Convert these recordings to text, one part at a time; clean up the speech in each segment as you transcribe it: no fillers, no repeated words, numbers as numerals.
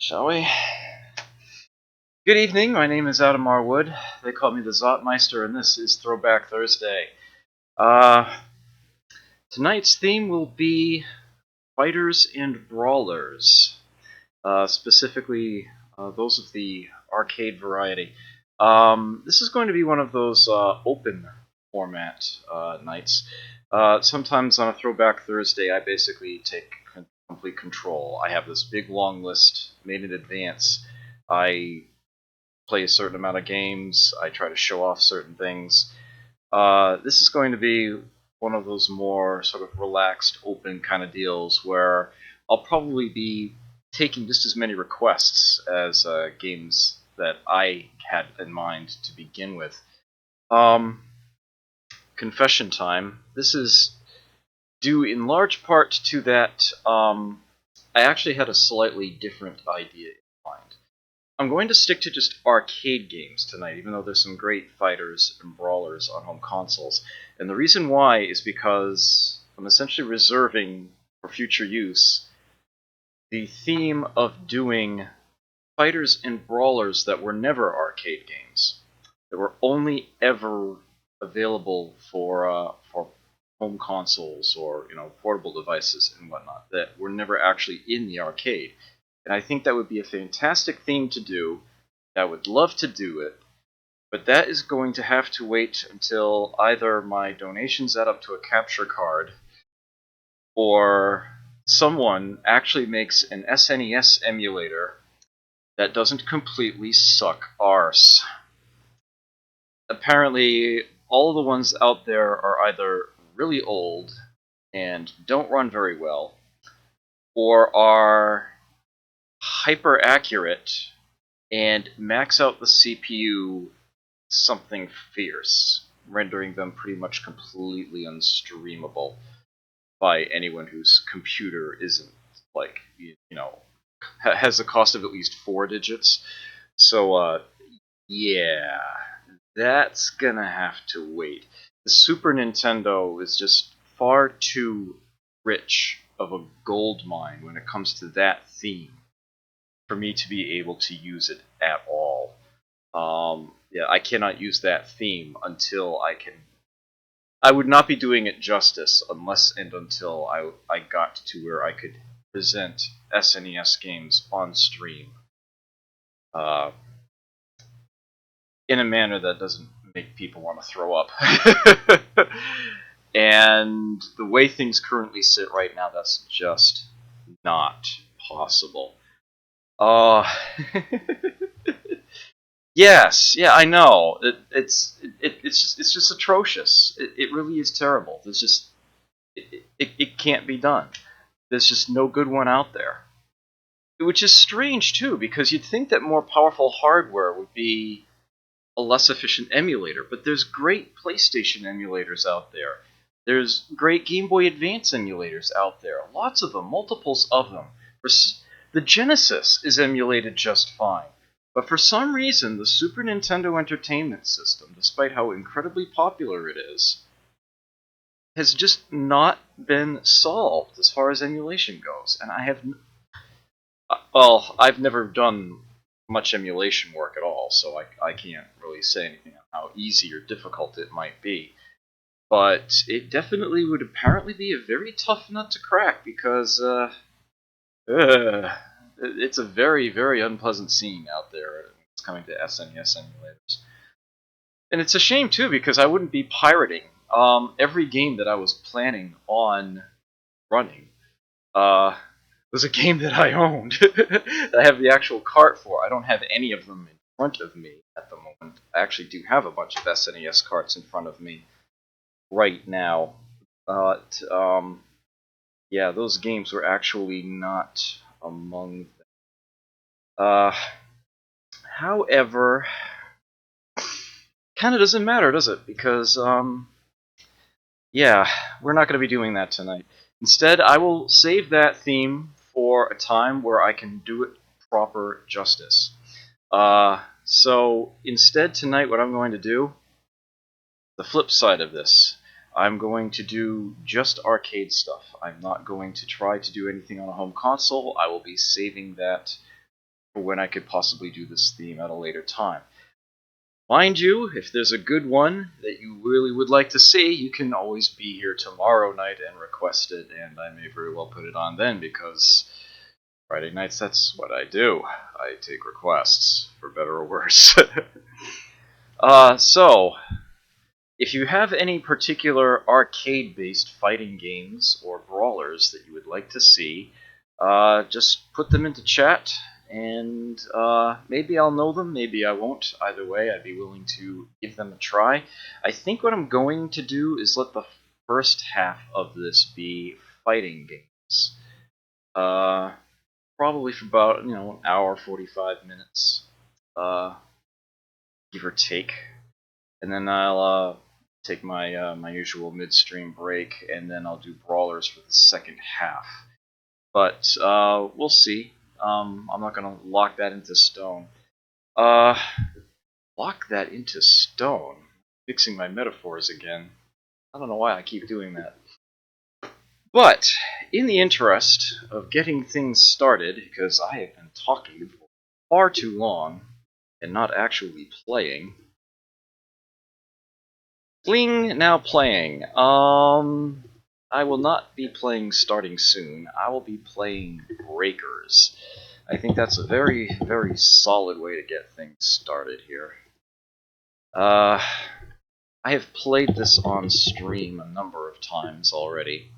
Shall we? Good evening, my name is Adam R. Wood. They call me the Zotmeister, and this is Throwback Thursday. Tonight's theme will be fighters and brawlers, specifically those of the arcade variety. This is going to be one of those open format nights. Sometimes on a Throwback Thursday, I basically take complete control. I have this big long list made in advance. I play a certain amount of games. I try to show off certain things. This is going to be one of those more sort of relaxed, open kind of deals where I'll probably be taking just as many requests as games that I had in mind to begin with. Confession time. This is due in large part to that I actually had a slightly different idea in mind. I'm going to stick to just arcade games tonight, even though there's some great fighters and brawlers on home consoles. And the reason why is because I'm essentially reserving for future use the theme of doing fighters and brawlers that were never arcade games, that were only ever available for home consoles or portable devices and whatnot, that were never actually in the arcade. And I think that would be a fantastic theme to do. I would love to do it, but that is going to have to wait until either my donations add up to a capture card, or someone actually makes an SNES emulator that doesn't completely suck arse. Apparently, all the ones out there are either really old and don't run very well, or are hyper accurate and max out the CPU something fierce, rendering them pretty much completely unstreamable by anyone whose computer isn't has a cost of at least 4 digits. So yeah, that's gonna have to wait. The Super Nintendo is just far too rich of a gold mine when it comes to that theme for me to be able to use it at all. Yeah, I cannot use that theme until I can. I would not be doing it justice unless and until I got to where I could present SNES games on stream in a manner that doesn't make people want to throw up. And the way things currently sit right now, that's just not possible. Yes, yeah, I know. It's just atrocious. It really is terrible. There's just it can't be done. There's just no good one out there. Which is strange too, because you'd think that more powerful hardware would be a less efficient emulator, but there's great PlayStation emulators out there. There's great Game Boy Advance emulators out there. Lots of them, multiples of them. The Genesis is emulated just fine. But for some reason, the Super Nintendo Entertainment System, despite how incredibly popular it is, has just not been solved as far as emulation goes. And I've never done much emulation work at all, so I can't really say anything on how easy or difficult it might be. But it definitely would apparently be a very tough nut to crack, because it's a very, very unpleasant scene out there. It's coming to SNES emulators. And it's a shame, too, because I wouldn't be pirating every game that I was planning on running. Was a game that I owned, that I have the actual cart for. I don't have any of them in front of me at the moment. I actually do have a bunch of SNES carts in front of me right now. But, yeah, those games were actually not among them. However, kind of doesn't matter, does it? Because, yeah, we're not going to be doing that tonight. Instead, I will save that theme for a time where I can do it proper justice. So instead tonight, what I'm going to do, the flip side of this, I'm going to do just arcade stuff. I'm not going to try to do anything on a home console. I will be saving that for when I could possibly do this theme at a later time. Mind you, if there's a good one that you really would like to see, you can always be here tomorrow night and request it, and I may very well put it on then, because Friday nights, that's what I do. I take requests, for better or worse. So, if you have any particular arcade-based fighting games or brawlers that you would like to see, just put them into chat, and maybe I'll know them, maybe I won't. Either way, I'd be willing to give them a try. I think what I'm going to do is let the first half of this be fighting games. Probably for about, an hour, 45 minutes, give or take. And then I'll take my my usual midstream break, and then I'll do brawlers for the second half. But we'll see. I'm not gonna lock that into stone. Lock that into stone? Fixing my metaphors again. I don't know why I keep doing that. But, in the interest of getting things started, because I have been talking for far too long, and not actually playing. Bling, now playing. I will not be playing starting soon. I will be playing Breakers. I think that's a very, very solid way to get things started here. I have played this on stream a number of times already.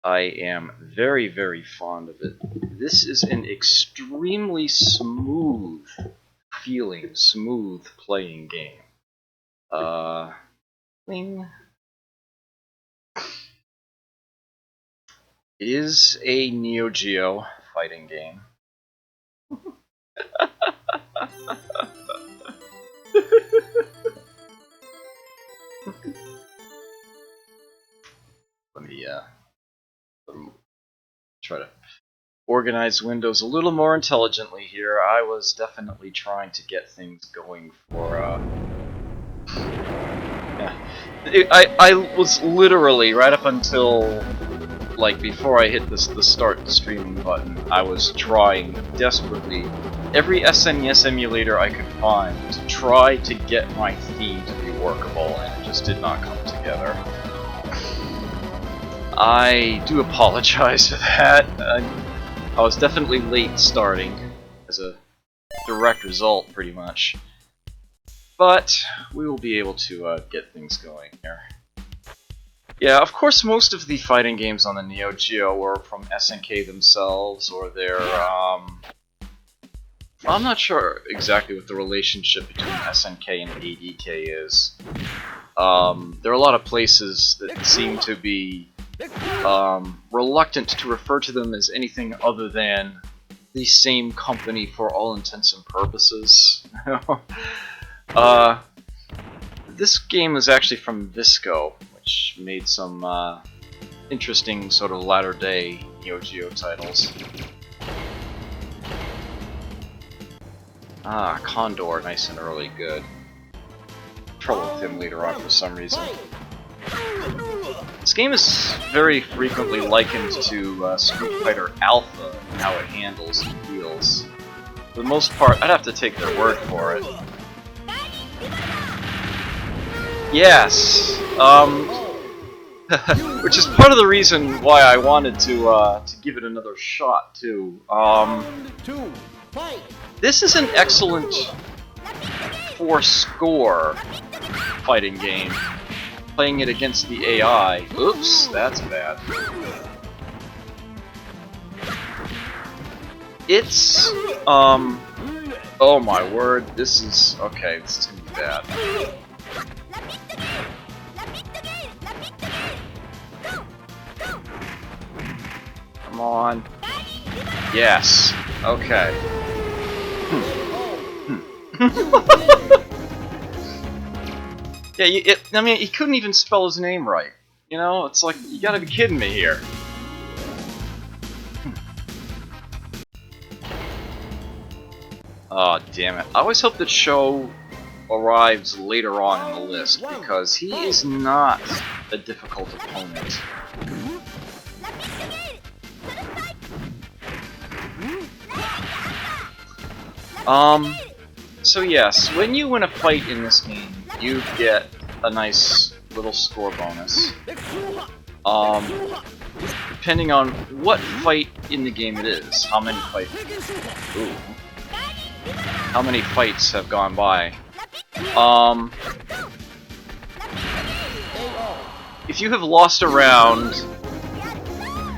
I am very, very fond of it. This is an extremely smooth feeling, smooth playing game. Bling. It is a Neo Geo fighting game. Let me try to organize Windows a little more intelligently here. I was definitely trying to get things going for I was literally right up until like before I hit the start streaming button, I was trying desperately every SNES emulator I could find to try to get my theme to be workable, and it just did not come together. I do apologize for that. I was definitely late starting as a direct result, pretty much. But we will be able to get things going here. Yeah, of course, most of the fighting games on the Neo Geo were from SNK themselves, or their, I'm not sure exactly what the relationship between SNK and ADK is. There are a lot of places that seem to be reluctant to refer to them as anything other than the same company for all intents and purposes. This game is actually from Visco, which made some interesting sort of latter-day Neo Geo titles. Ah, Condor, nice and early, good. Trouble with him later on for some reason. This game is very frequently likened to Street Fighter Alpha and how it handles and feels. For the most part, I'd have to take their word for it. Yes, which is part of the reason why I wanted to give it another shot too. This is an excellent 4-score fighting game. Playing it against the AI. Oops, that's bad. It's oh my word, this is okay. This is gonna be bad. Come on. Yes. Okay. Yeah, I mean, he couldn't even spell his name right. You know, it's like, you gotta be kidding me here. Oh, damn it. I always hope that Sho arrives later on in the list, because he is not a difficult opponent. So yes, when you win a fight in this game, you get a nice little score bonus. Depending on what fight in the game it is, how many fights. Ooh. How many fights have gone by? If you have lost a round,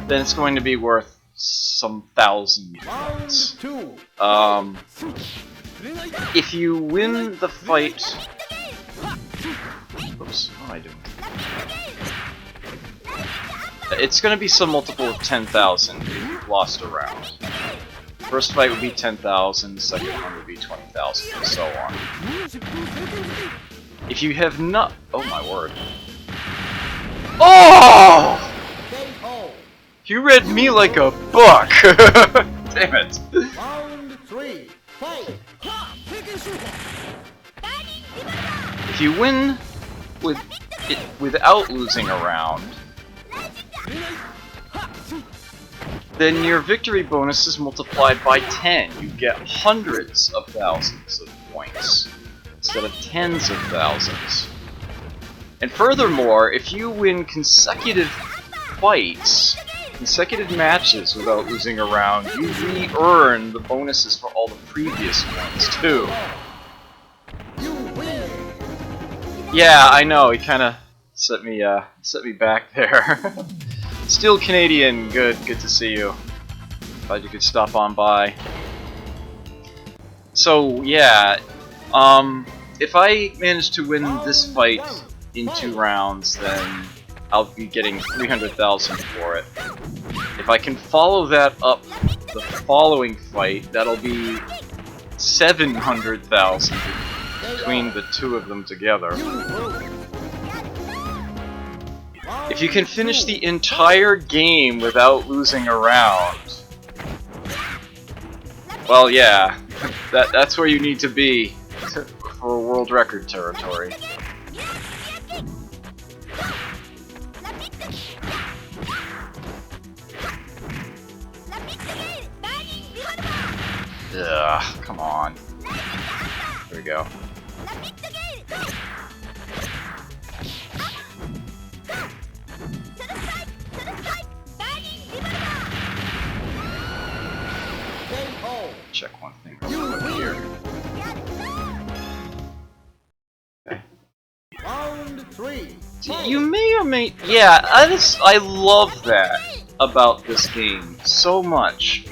then it's going to be worth some thousand points. If you win the fight... Oops, what am I doing? It's going to be some multiple of 10,000 if you've lost a round. First fight would be 10,000, second one would be 20,000, and so on. If you have not... Oh my word. Oh! You read me like a book! Damn it. If you win without losing a round, then your victory bonus is multiplied by 10. You get hundreds of thousands of points instead of tens of thousands. And furthermore, if you win consecutive fights, consecutive matches without losing a round, you re-earn the bonuses for all the previous ones too. Yeah, I know, he kinda set me back there. Still Canadian, good to see you. Glad you could stop on by. So yeah, if I manage to win this fight in 2 rounds, then I'll be getting 300,000 for it. If I can follow that up the following fight, that'll be 700,000 between the 2 of them together. If you can finish the entire game without losing a round, well, yeah, that's where you need to be for world record territory. Ugh, come on. Here we go. Check one thing real quick here. Okay. Round 3. You may or may... Yeah, I love that about this game so much.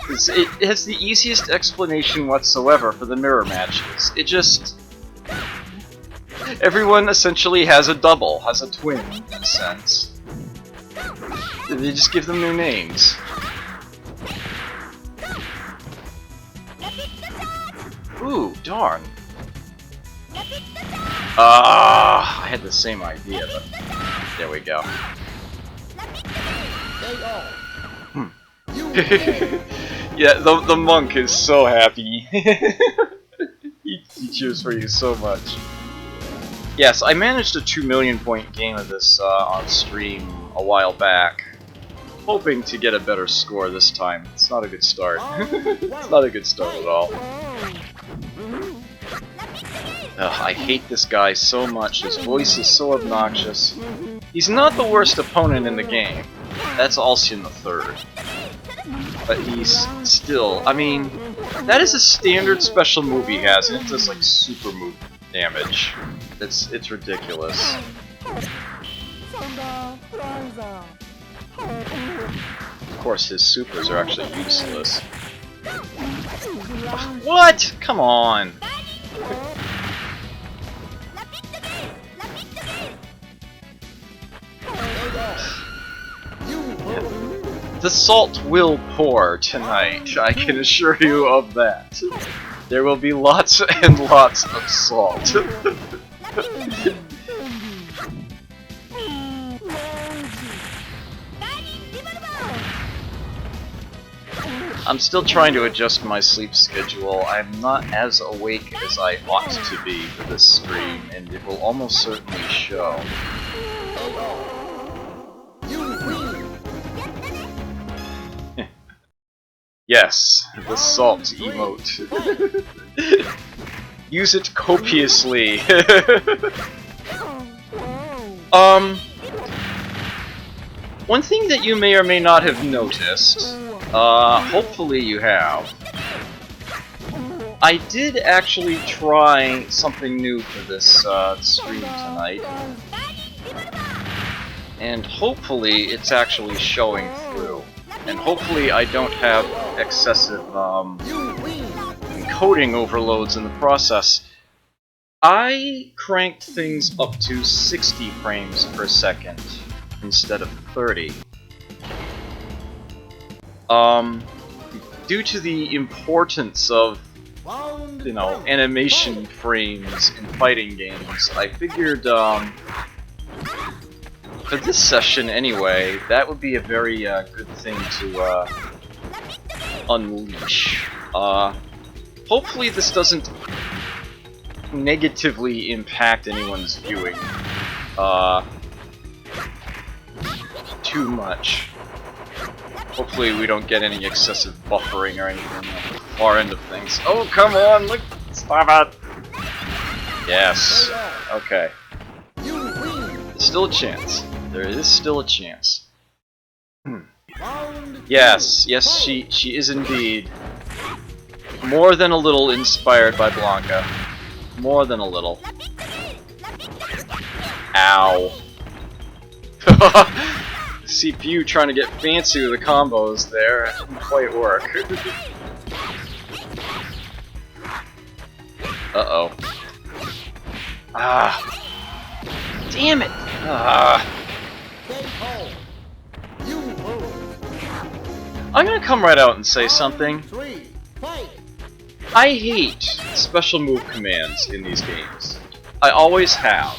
It has the easiest explanation whatsoever for the mirror matches. It just... Everyone essentially has a double, has a twin, in a sense. They just give them new names. Ooh, darn. I had the same idea, but there we go. Yeah, the monk is so happy. he cheers for you so much. Yes, I managed a 2 million point game of this on stream a while back. Hoping to get a better score this time. It's not a good start. It's not a good start at all. I hate this guy so much. His voice is so obnoxious. He's not the worst opponent in the game. That's Alcyon the Third. But he's still... I mean, that is a standard special move he has, and it does like super move damage. It's ridiculous. Of course, his supers are actually useless. What? Come on! The salt will pour tonight, I can assure you of that. There will be lots and lots of salt. I'm still trying to adjust my sleep schedule. I'm not as awake as I ought to be for this stream, and it will almost certainly show. Yes, the salt emote. Use it copiously. One thing that you may or may not have noticed, hopefully you have, I did actually try something new for this stream tonight, and hopefully it's actually showing through, and hopefully I don't have excessive encoding overloads in the process. I cranked things up to 60 frames per second instead of 30. Due to the importance of, you know, animation frames in fighting games, I figured, for this session anyway, that would be a very good thing to unleash. Hopefully this doesn't negatively impact anyone's viewing too much. Hopefully we don't get any excessive buffering or anything on the far end of things. Oh, come on, look! Stop it! Yes. Okay. There's still a chance. There is still a chance. Yes, yes, she is indeed more than a little inspired by Blanca. More than a little. Ow. CPU trying to get fancy with the combos there. It didn't quite work. Uh-oh. Ah. Damn it! Ah. I'm gonna come right out and say something. I hate special move commands in these games. I always have.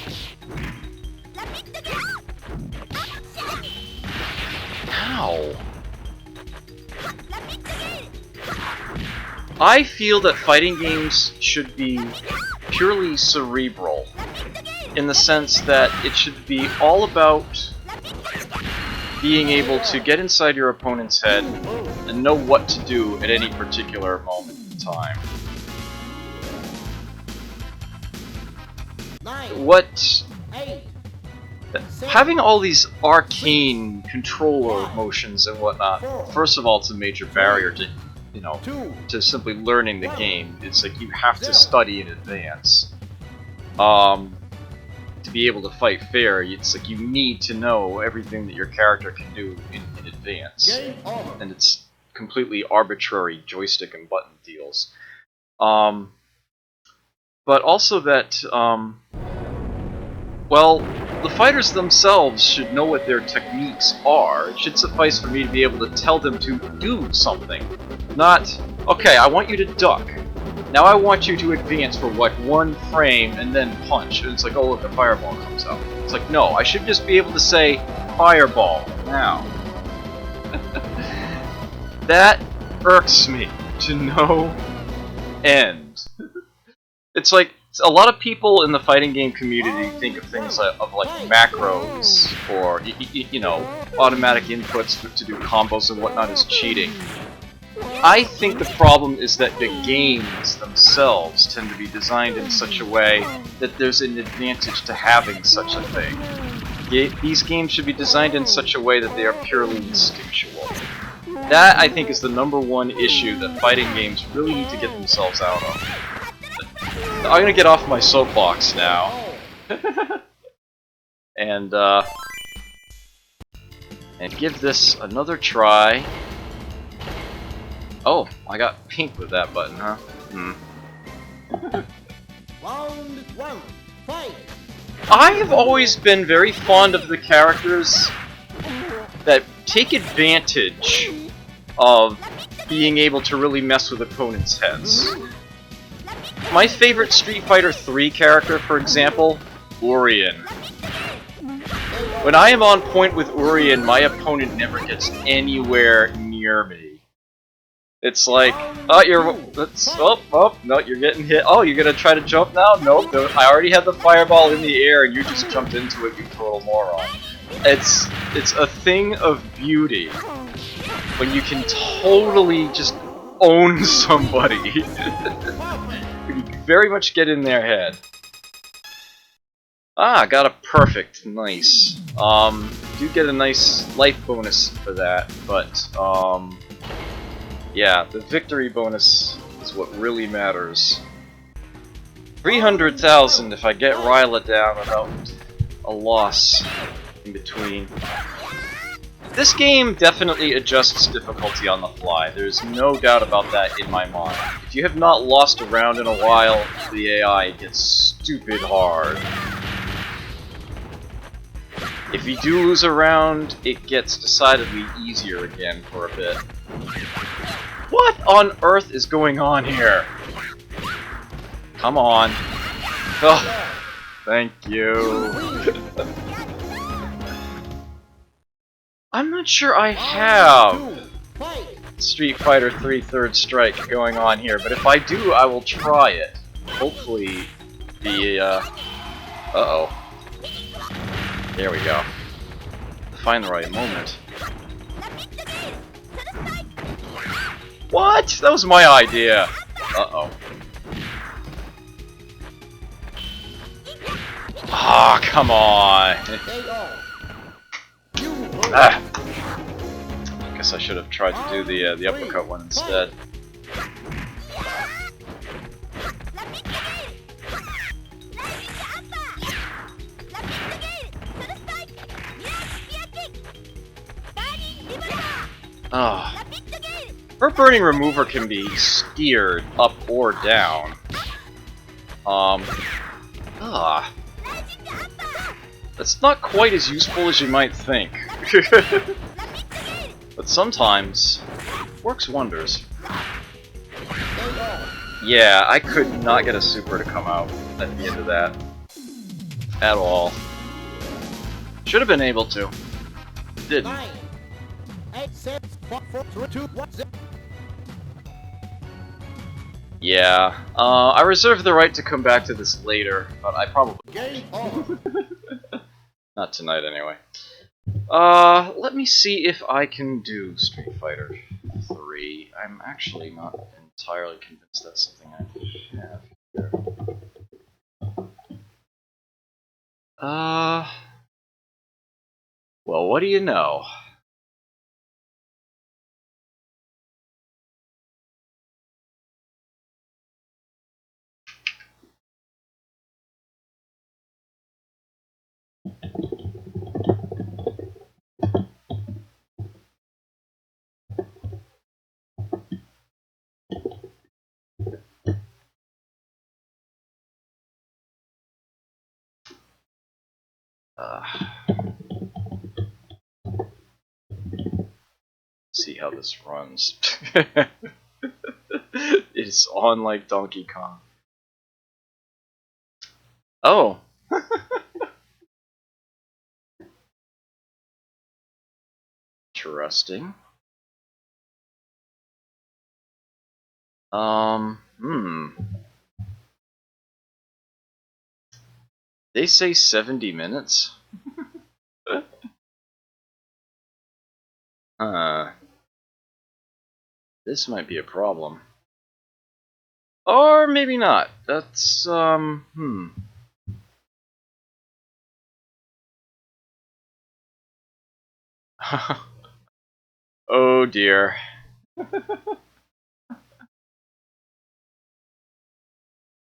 How? I feel that fighting games should be purely cerebral, in the sense that it should be all about being able to get inside your opponent's head and know what to do at any particular moment in time. Having all these arcane controller motions and whatnot, first of all, it's a major barrier to, you know, to simply learning the game. It's like you have to study in advance. To be able to fight fair, it's like you need to know everything that your character can do in advance. And it's completely arbitrary joystick and button deals. But also that, well, the fighters themselves should know what their techniques are. It should suffice for me to be able to tell them to do something. Not, okay, I want you to duck. Now I want you to advance for, like, 1 frame and then punch. And it's like, oh look, a fireball comes out. It's like, no, I should just be able to say, fireball, now. That irks me to no end. It's like, a lot of people in the fighting game community think of things like macros or, you know, automatic inputs to do combos and whatnot as cheating. I think the problem is that the games themselves tend to be designed in such a way that there's an advantage to having such a thing. These games should be designed in such a way that they are purely instinctual. That, I think, is the #1 issue that fighting games really need to get themselves out of. I'm gonna get off my soapbox now. and give this another try. Oh, I got pink with that button, huh? Round 1, fight! I have always been very fond of the characters that take advantage of being able to really mess with opponents' heads. My favorite Street Fighter 3 character, for example, Urien. When I am on point with Urien, my opponent never gets anywhere near me. It's like, oh, no, you're getting hit. Oh, you're gonna try to jump now? Nope, I already had the fireball in the air and you just jumped into it, you total moron. It's a thing of beauty when you can totally just own somebody. You can very much get in their head. Ah, got a perfect. Nice. Do get a nice life bonus for that, but, yeah, the victory bonus is what really matters. 300,000 if I get Ryla down without a loss in between. This game definitely adjusts difficulty on the fly. There's no doubt about that in my mind. If you have not lost a round in a while, the AI gets stupid hard. If you do lose a round, it gets decidedly easier again for a bit. What on earth is going on here? Come on. Oh, thank you. I'm not sure I have Street Fighter 3 Third Strike going on here, but if I do, I will try it. Hopefully the, uh-oh. There we go. Find the right moment. What? That was my idea! Uh-oh. Ah, come on! Ah. Guess I should have tried to do the uppercut one instead. Ah. Her burning remover can be steered up or down. That's not quite as useful as you might think. But sometimes, it works wonders. Yeah, I could not get a super to come out at the end of that. At all. Should have been able to. Didn't. 9, 8, 7, 5, 4, 3, 2, 1, 0. Yeah, I reserve the right to come back to this later, but I probably Game over. not tonight anyway. Let me see if I can do Street Fighter 3. I'm actually not entirely convinced that's something I have here. Well, what do you know? See how this runs. It's on like Donkey Kong. Oh. Interesting. They say 70 minutes? This might be a problem. Or maybe not. That's, Oh dear.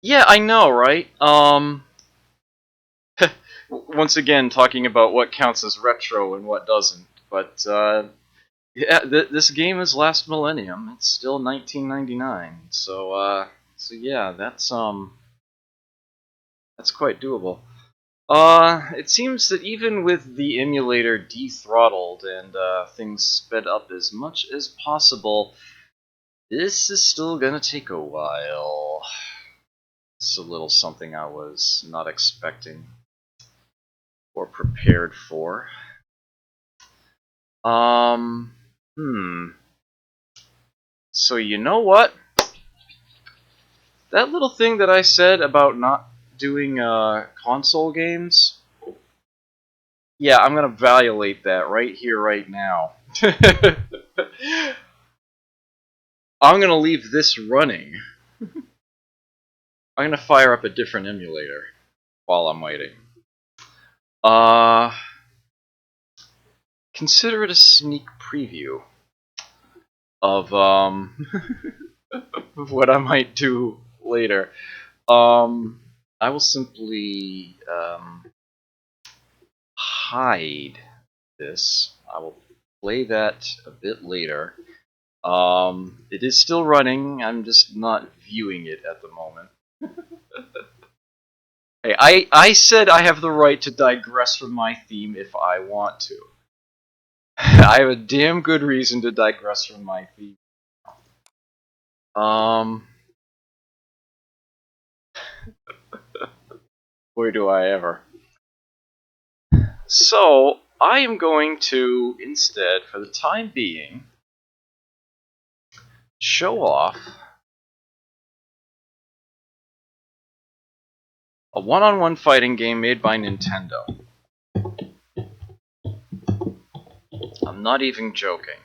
Yeah, I know, right? Once again, talking about what counts as retro and what doesn't. But, yeah, this game is last millennium. It's still 1999. So yeah, that's quite doable. It seems that even with the emulator dethrottled and, things sped up as much as possible, this is still gonna take a while. It's a little something I was not expecting or prepared for. So you know what? That little thing that I said about not doing console games, yeah, I'm gonna violate that right here, right now. I'm gonna leave this running. I'm gonna fire up a different emulator while I'm waiting. Consider it a sneak preview of of what I might do later. I will simply hide this. I will play that a bit later. It is still running. I'm just not viewing it at the moment. Hey, I said I have the right to digress from my theme if I want to. I have a damn good reason to digress from my theme. Where do I ever? So, I am going to, instead, for the time being, show off a one-on-one fighting game made by Nintendo. I'm not even joking.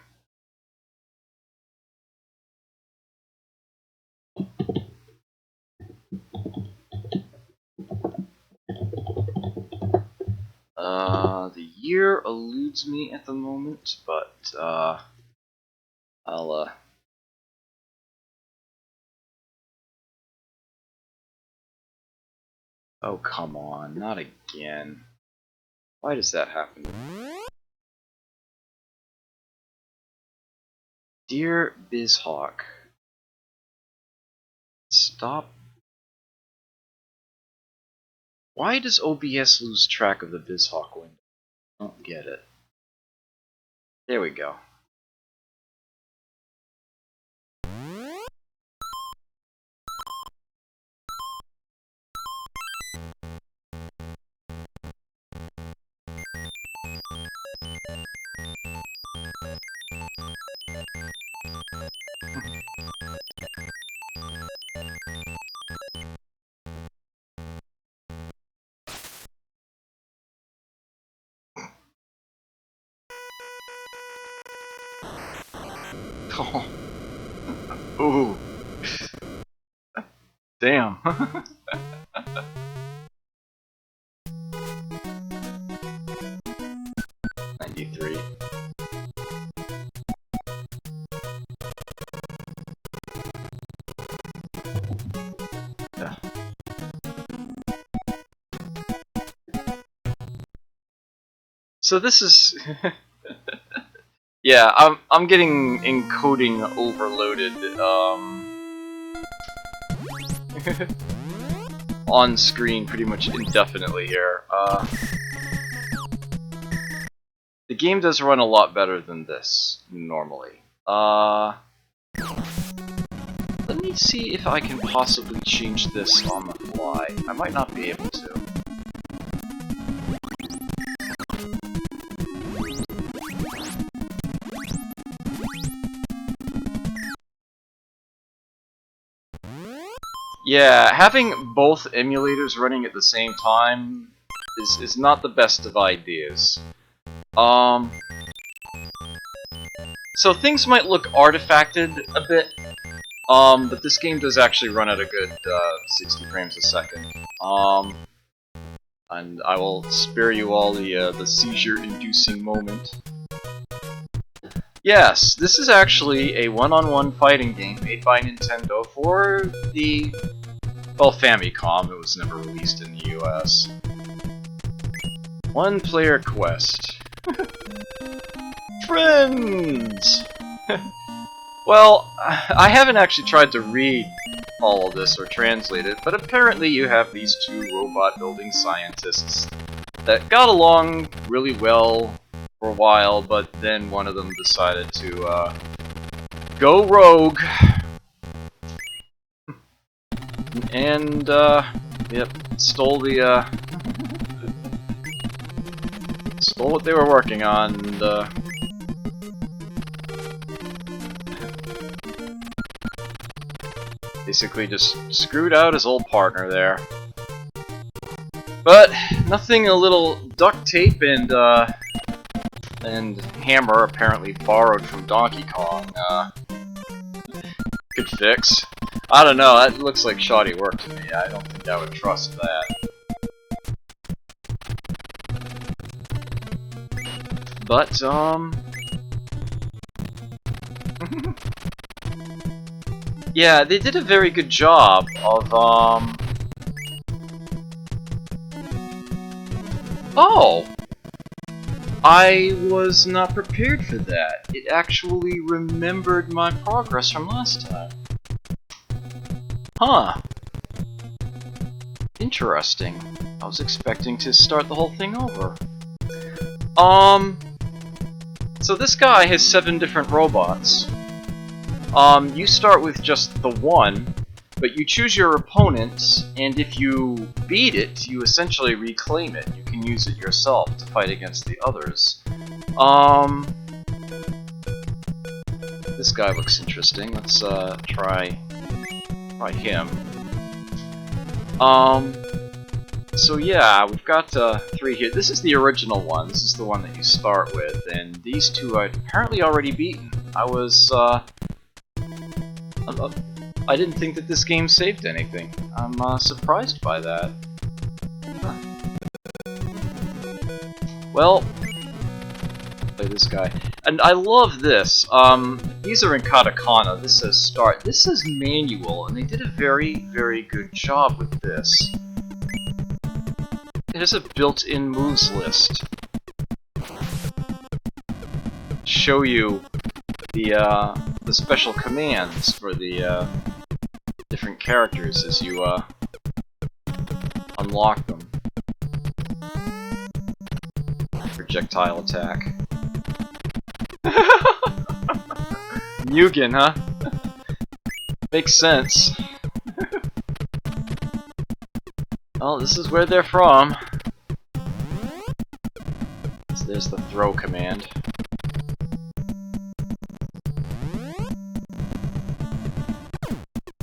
The year eludes me at the moment, but I'll oh, come on, not again. Why does that happen? Dear BizHawk, stop. Why does OBS lose track of the BizHawk window? I don't get it. There we go. Oh. Ooh. Damn. 93. Yeah. So this is yeah, I'm getting encoding overloaded on screen pretty much indefinitely here. The game does run a lot better than this normally. Let me see if I can possibly change this on the fly. I might not be able to. Yeah, having both emulators running at the same time is not the best of ideas. So things might look artifacted a bit, but this game does actually run at a good 60 frames a second. And I will spare you all the seizure-inducing moment. Yes, this is actually a one-on-one fighting game made by Nintendo for the, well, Famicom. It was never released in the US. One-player quest. Friends! Well, I haven't actually tried to read all of this or translate it, but apparently you have these two robot-building scientists that got along really well for a while, but then one of them decided to go rogue. And yep, stole what they were working on, and basically just screwed out his old partner there. But nothing a little duct tape and hammer, apparently borrowed from Donkey Kong, could fix. I don't know, that looks like shoddy work to me. I don't think I would trust that. But, yeah, they did a very good job of, Oh! I was not prepared for that. It actually remembered my progress from last time. Huh. Interesting. I was expecting to start the whole thing over. So this guy has 7 different robots. You start with just the one, but you choose your opponent, and if you beat it, you essentially reclaim it. You can use it yourself to fight against the others. This guy looks interesting. Let's try him. So yeah, we've got 3 here. This is the original one. This is the one that you start with, and these 2 I've apparently already beaten. I didn't think that this game saved anything. I'm surprised by that. Huh. Well, play this guy. And I love this. These are in katakana. This says start. This says manual, and they did a very, very good job with this. It has a built-in moves list. Show you the special commands for the different characters as you unlock them. Projectile attack. Mugen, huh? Makes sense. Well, this is where they're from. So there's the throw command.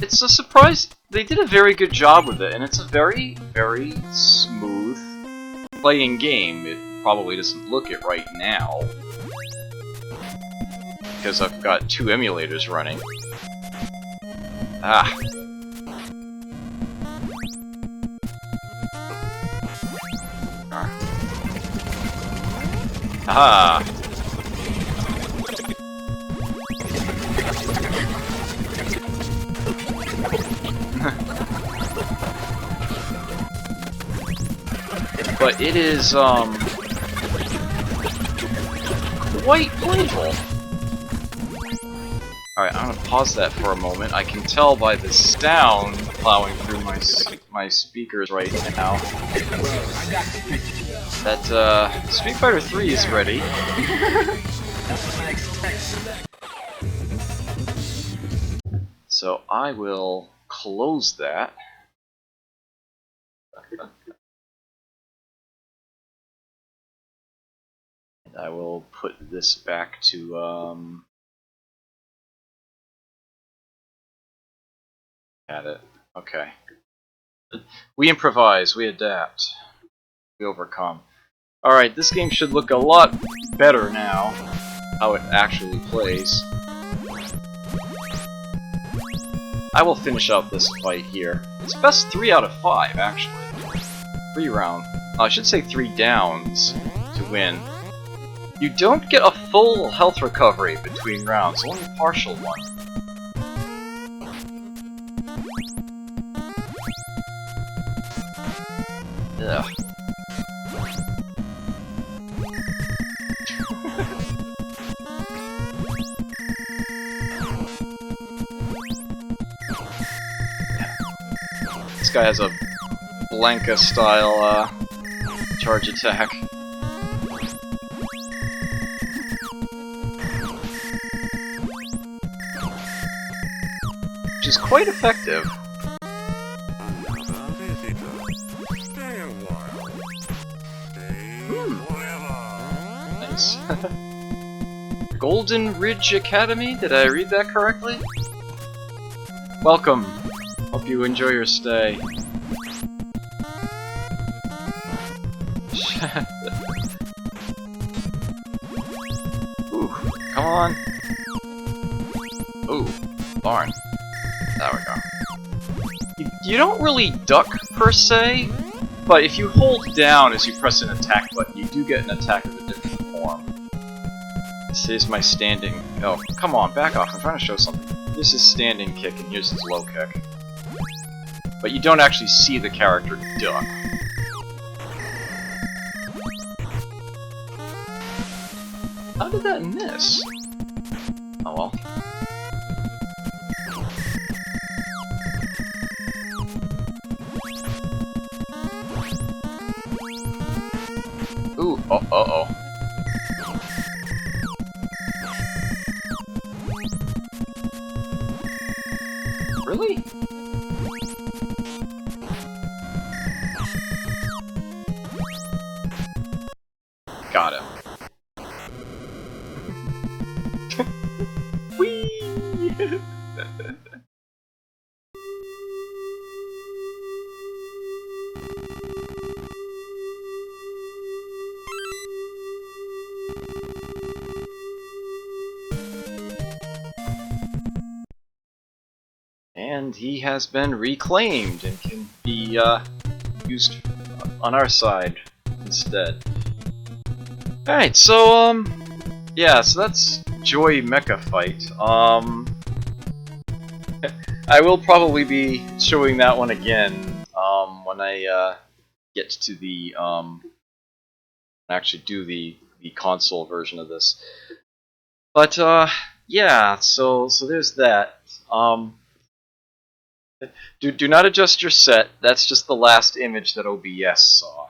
It's a surprise. They did a very good job with it, and it's a very, very smooth playing game. It probably doesn't look it right now, because I've got 2 emulators running. Ah. Aha! But it is, quite playful. Alright, I'm gonna pause that for a moment. I can tell by the sound plowing through my speakers right now that, Street Fighter 3 is ready. So I will close that. And I will put this back to, at it. Okay. We improvise, we adapt, we overcome. Alright, this game should look a lot better now, how it actually plays. I will finish out this fight here. It's best 3 out of 5, actually. 3 round. I should say 3 downs to win. You don't get a full health recovery between rounds, only a partial one. Ugh. This guy has a Blanca style charge attack. Which is quite effective. Nice. Golden Ridge Academy? Did I read that correctly? Welcome. Hope you enjoy your stay. Come on. Ooh, barn. There we go. You don't really duck, per se, but if you hold down as you press an attack button, you do get an attack of a different form. This is my standing... Oh, come on, back off, I'm trying to show something. This is standing kick, and here's his low kick. But you don't actually see the character duck. How did that miss? Oh well. Ooh, uh-oh. Really? Got him. Whee! And he has been reclaimed and can be used on our side instead. Alright, so yeah, so that's Joy Mecha Fight. I will probably be showing that one again when I get to the actually do the console version of this. But yeah, so there's that. Do not adjust your set. That's just the last image that OBS saw.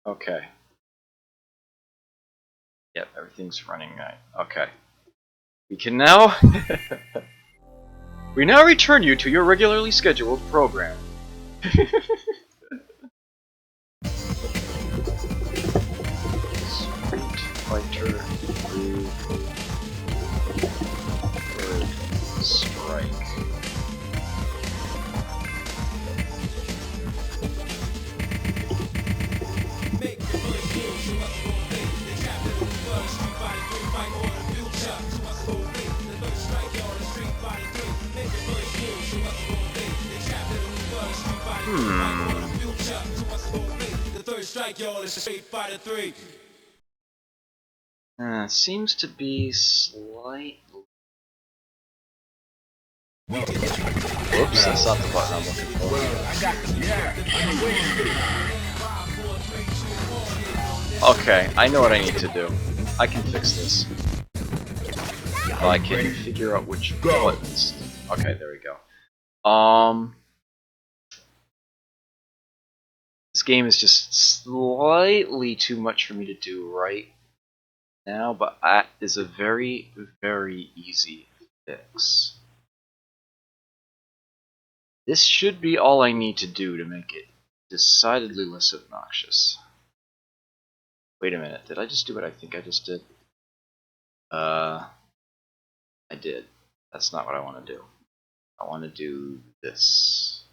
Okay. Yep, everything's running right. Okay. We can now... We now return you to your regularly scheduled program. Street Fighter Blue Bird Strike. Seems to be slightly... Whoops, that's not the button I'm looking for. Okay, I know what I need to do. I can fix this. Well, I can figure out which buttons. Okay, there we go. This game is just slightly too much for me to do right now, but that is a very, very easy fix. This should be all I need to do to make it decidedly less obnoxious. Wait a minute, did I just do what I think I just did? I did. That's not what I want to do. I want to do this.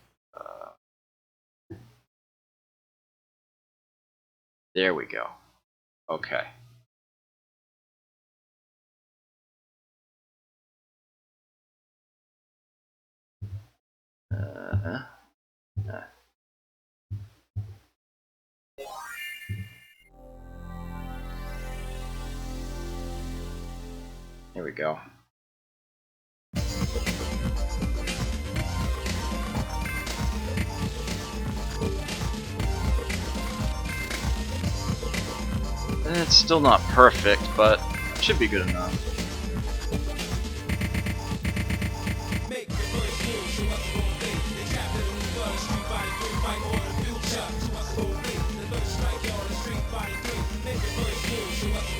There we go. Okay. Here we go. It's still not perfect, but it should be good enough.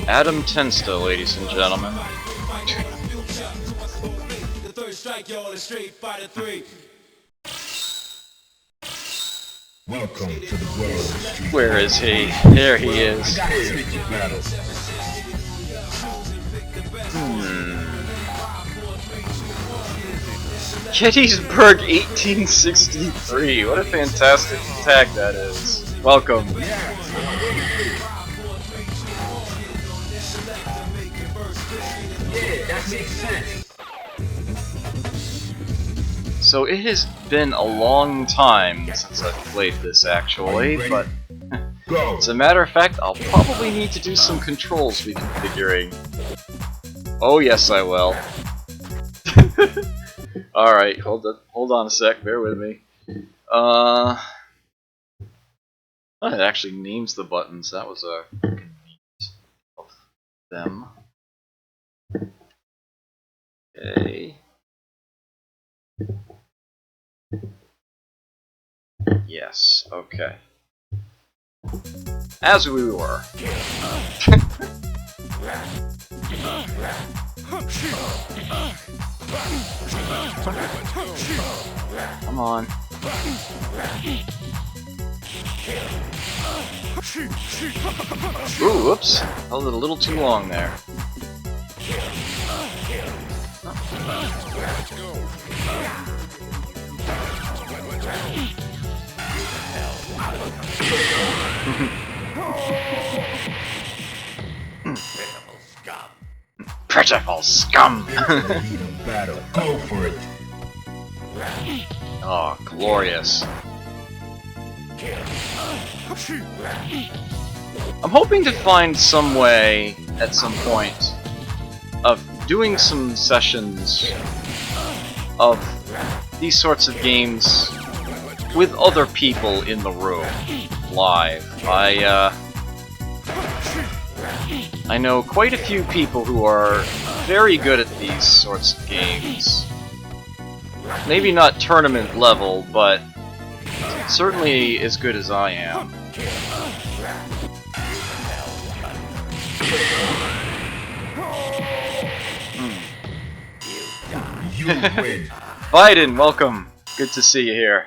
Adam Tensta, ladies and gentlemen. Welcome to the world of street. Where is he? There he is. Gettysburg 1863. What a fantastic tag that is. Welcome. That makes sense. So it has been a long time since I've played this actually, but Go. as a matter of fact, I'll probably need to do some controls reconfiguring. Oh yes, I will. Alright, hold on a sec, bear with me. Oh, it actually names the buttons. That was a convenience of them. Okay. Yes, okay. As we were. Come on. Ooh, whoops. Held it a little too long there. Pitiful scum! Heat of battle. Go for it. Oh, glorious. I'm hoping to find some way, at some point, of doing some sessions of these sorts of games with other people in the room, live. I know quite a few people who are very good at these sorts of games. Maybe not tournament level, but certainly as good as I am. You win. Biden, welcome. Good to see you here.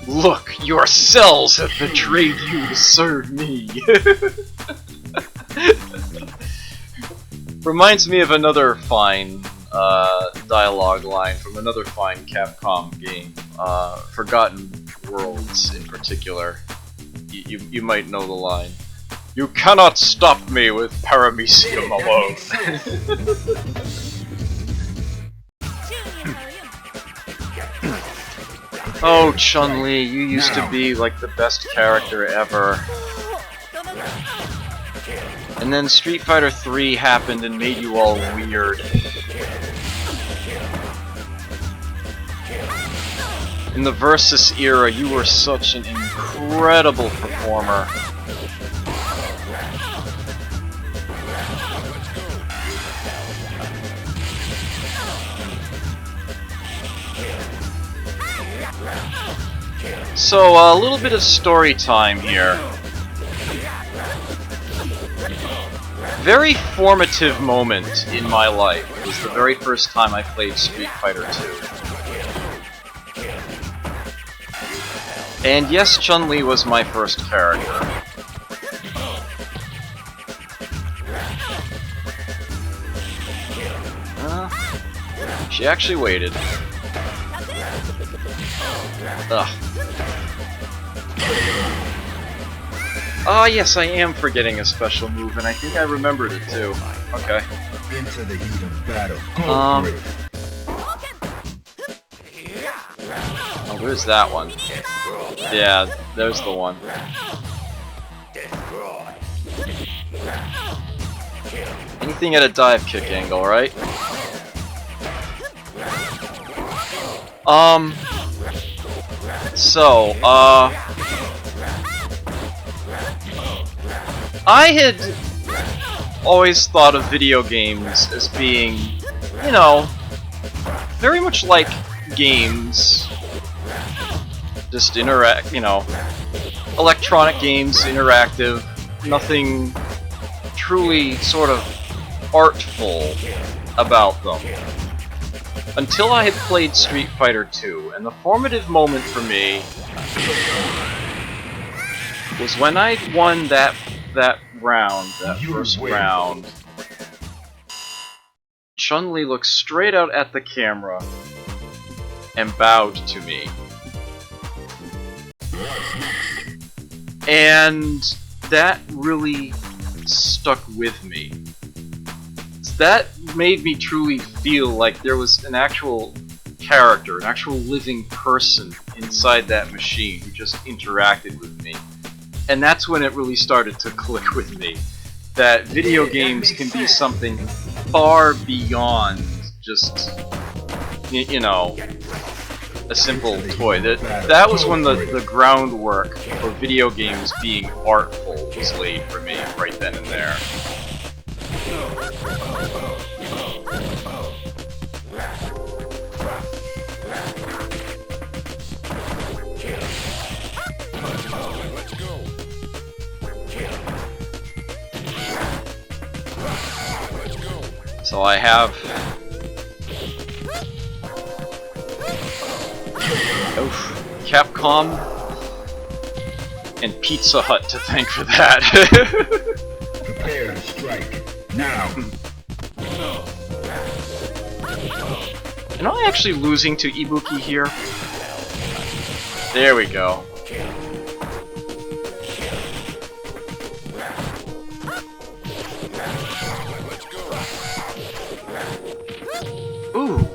Look, your cells have betrayed you to serve me. Reminds me of another fine dialogue line from another fine Capcom game, Forgotten Worlds in particular. You might know the line. You cannot stop me with Paramecium alone. Oh, Chun-Li, you used to be like the best character ever. And then Street Fighter 3 happened and made you all weird. In the Versus era, you were such an incredible performer. So, a little bit of story time here. Very formative moment in my life. It was the very first time I played Street Fighter 2. And yes, Chun-Li was my first character. She actually waited. Ugh. Ah, yes, I am forgetting a special move, and I think I remembered it too. Okay. Into the heat of battle. Go for it. Oh, where's that one? Yeah, there's the one. Anything at a dive kick angle, right? So, I had always thought of video games as being, you know, very much like games. Just electronic games, interactive, nothing truly sort of artful about them. Until I had played Street Fighter 2, and the formative moment for me was when I won that round, that first round, Chun-Li looked straight out at the camera and bowed to me. And that really stuck with me. That made me truly feel like there was an actual character, an actual living person inside that machine who just interacted with me. And that's when it really started to click with me. That video games can be something far beyond just, you know, a simple toy. That was when the groundwork for video games being artful was laid for me, right then and there. So I have Capcom and Pizza Hut to thank for that. Prepare to strike. Now. Am I actually losing to Ibuki here? There we go. Ooh,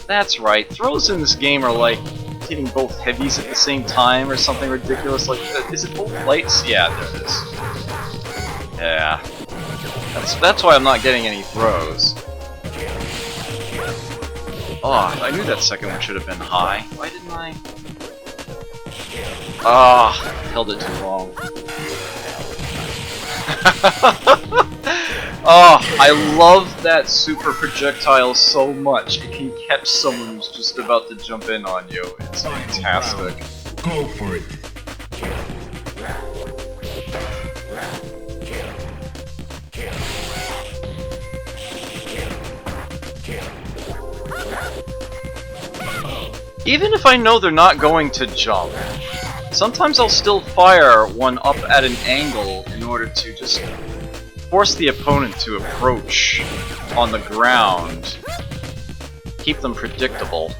that's right. Throws in this game are like hitting both heavies at the same time or something ridiculous. Like, is it both lights? Yeah, there it is. Yeah, that's why I'm not getting any throws. Oh, I knew that second one should have been high. Why didn't I? Ah, held it too long. Oh, I love that super projectile so much. It can catch someone who's just about to jump in on you. It's fantastic. Go for it. Even if I know they're not going to jump, sometimes I'll still fire one up at an angle in order to just force the opponent to approach on the ground. Keep them predictable.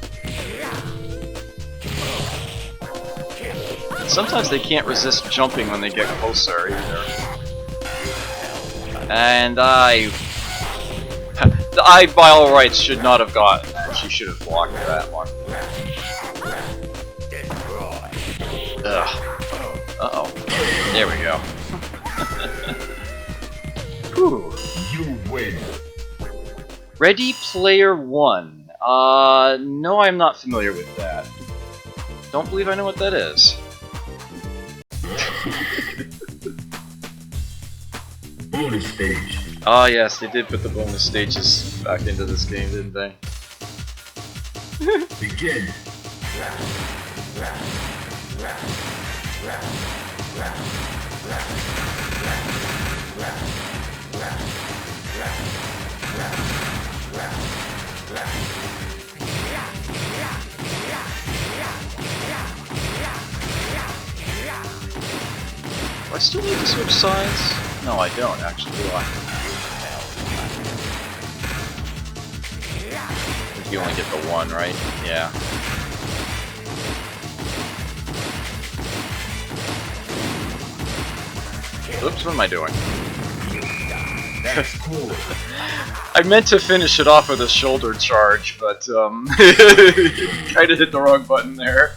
Sometimes they can't resist jumping when they get closer either. And the I by all rights should not have gotten that. She should have blocked that one. Ugh. Uh-oh. There we go. Whew. You win. Ready Player One. No, I'm not familiar with that. Don't believe I know what that is. Bonus stage. Ah, yes, they did put the bonus stages back into this game, didn't they? Begin. Do I still need to switch sides? No, I don't, actually, do I? I think you only get the one, right? Yeah. Oops, what am I doing? That's cool. I meant to finish it off with a shoulder charge, but kinda hit the wrong button there.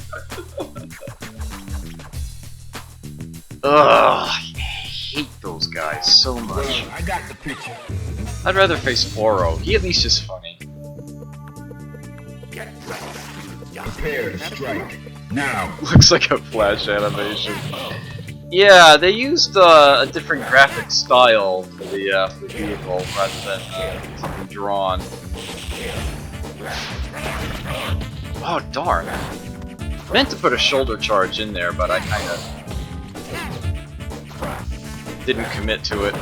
Ugh, I hate those guys so much. I got the picture. I'd rather face Oro. He at least is funny. Prepare to strike. Now. Looks like a flash animation. Yeah, they used a different graphic style for the vehicle rather than something drawn. Oh darn! Meant to put a shoulder charge in there, but I kinda didn't commit to it.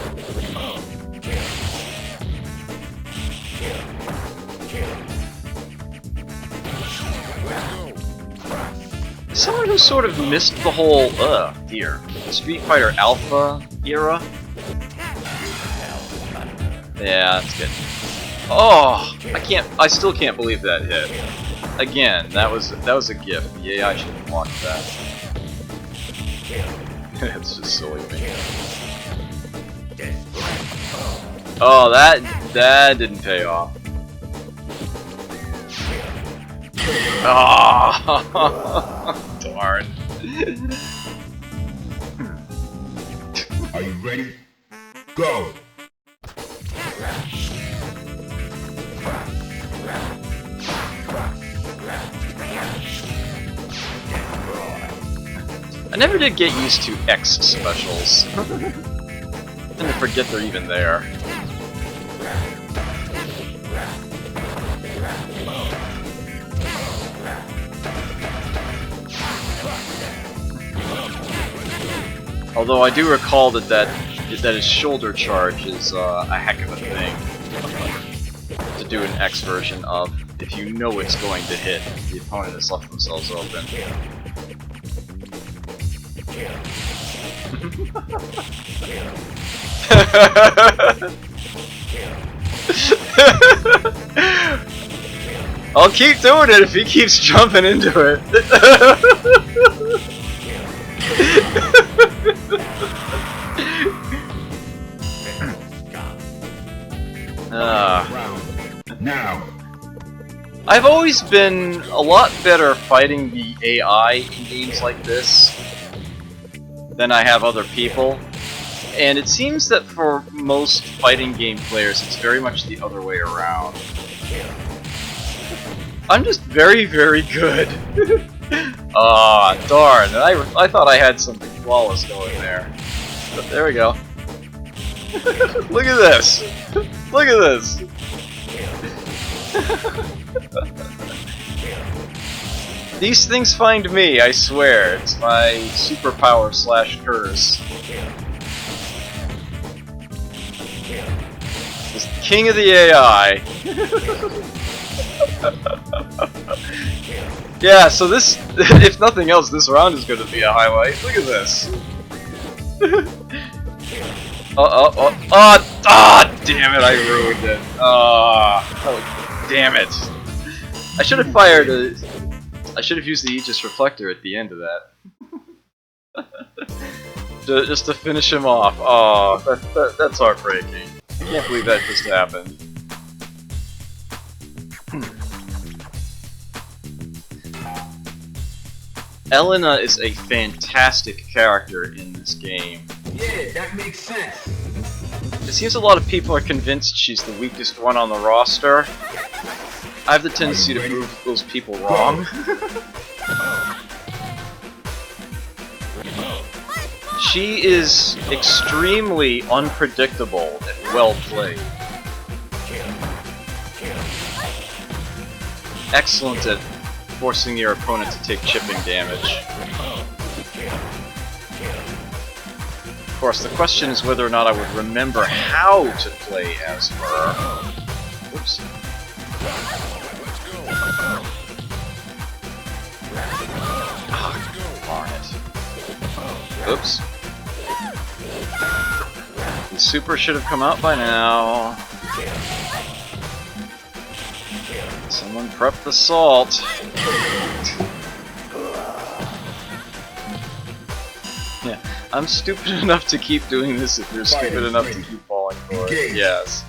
Someone who sort of missed the whole, Street Fighter Alpha era? Yeah, that's good. Oh, I still can't believe that hit. Again, that was a gift. The AI should have blocked that. It's just silly me. Oh, that didn't pay off. Oh, darn. Are you ready? Go! I never did get used to X specials. And I forget they're even there. Although I do recall that his shoulder charge is a heck of a thing to do an X version of if you know it's going to hit. The opponent has left themselves open. I'll keep doing it if he keeps jumping into it. Now. I've always been a lot better fighting the AI in games like this than I have other people, and it seems that for most fighting game players it's very much the other way around. I'm just very, very good. Ah, darn, I thought I had something flawless going there. But there we go. Look at this! Look at this! These things find me, I swear. It's my superpower / curse. Just king of the AI. Yeah, so this, if nothing else, this round is going to be a highlight. Look at this. Damn it, I ruined it. Oh, damn it. I should have fired a... I should have used the Aegis Reflector at the end of that. Just to finish him off. Oh, that's heartbreaking. I can't believe that just happened. Elena is a fantastic character in this game. Yeah, that makes sense. It seems a lot of people are convinced she's the weakest one on the roster. I have the tendency to prove those people wrong. She is extremely unpredictable and well played. Excellent at forcing your opponent to take chipping damage. Of course, the question is whether or not I would remember how to play as her. Whoops. Darn it. Oops. The super should have come out by now. Someone prep the salt. Yeah, I'm stupid enough to keep doing this if you're stupid enough to keep falling for it. Yes.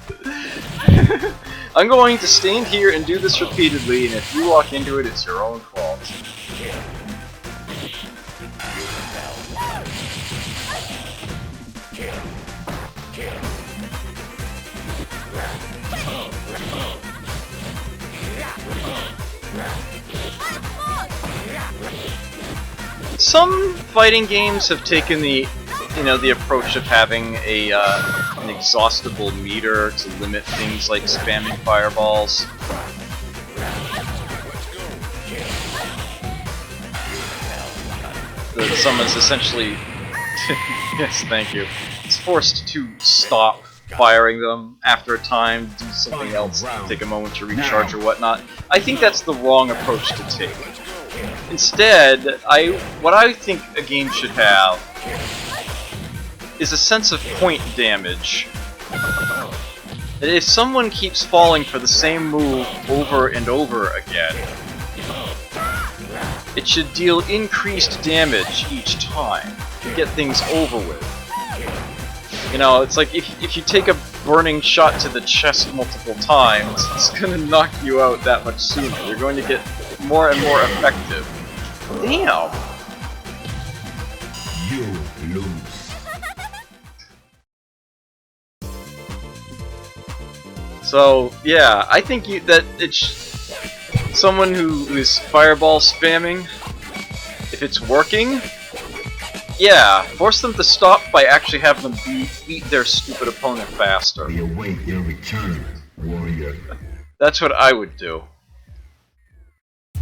I'm going to stand here and do this repeatedly, and if you walk into it, it's your own fault. Some fighting games have taken the approach of having an exhaustible meter to limit things like spamming fireballs. Someone's essentially yes, thank you. It's forced to stop firing them after a time, do something else, take a moment to recharge or whatnot. I think that's the wrong approach to take. Instead, what I think a game should have is a sense of point damage. If someone keeps falling for the same move over and over again, it should deal increased damage each time to get things over with. You know, it's like if you take a burning shot to the chest multiple times, it's gonna knock you out that much sooner. You're going to get more and more effective. Damn! You lose. So, yeah, I think that it's someone who is fireball spamming, if it's working, yeah, force them to stop by actually having them beat their stupid opponent faster. We await your return, warrior. That's what I would do.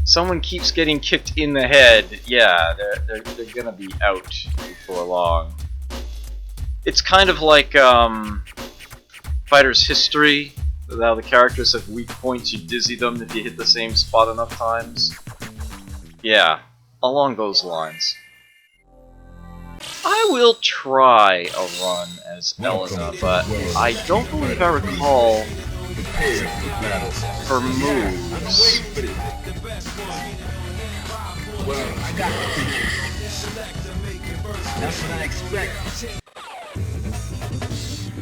Someone keeps getting kicked in the head, yeah, they're gonna be out before long. It's kind of like Fighter's History, how the characters have weak points, you dizzy them if you hit the same spot enough times. Yeah, along those lines. I will try a run as Elena, but I don't believe I recall her moves. Well, I got the picture. That's what I expect.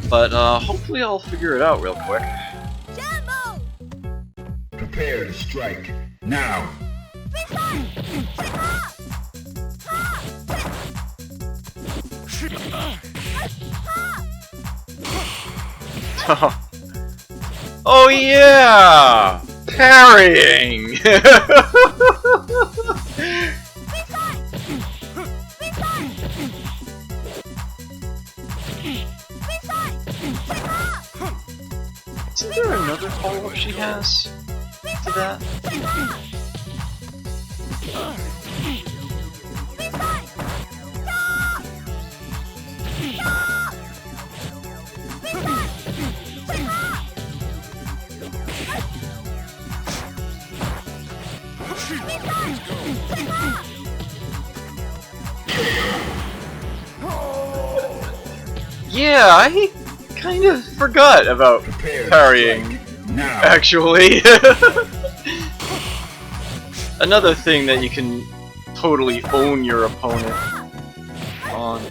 But hopefully I'll figure it out real quick. Prepare to strike. Now. Oh yeah! Parrying! Isn't there another follow-up she has to that? Yeah, I kind of forgot about parrying, Now. actually. Another thing that you can totally own your opponent on.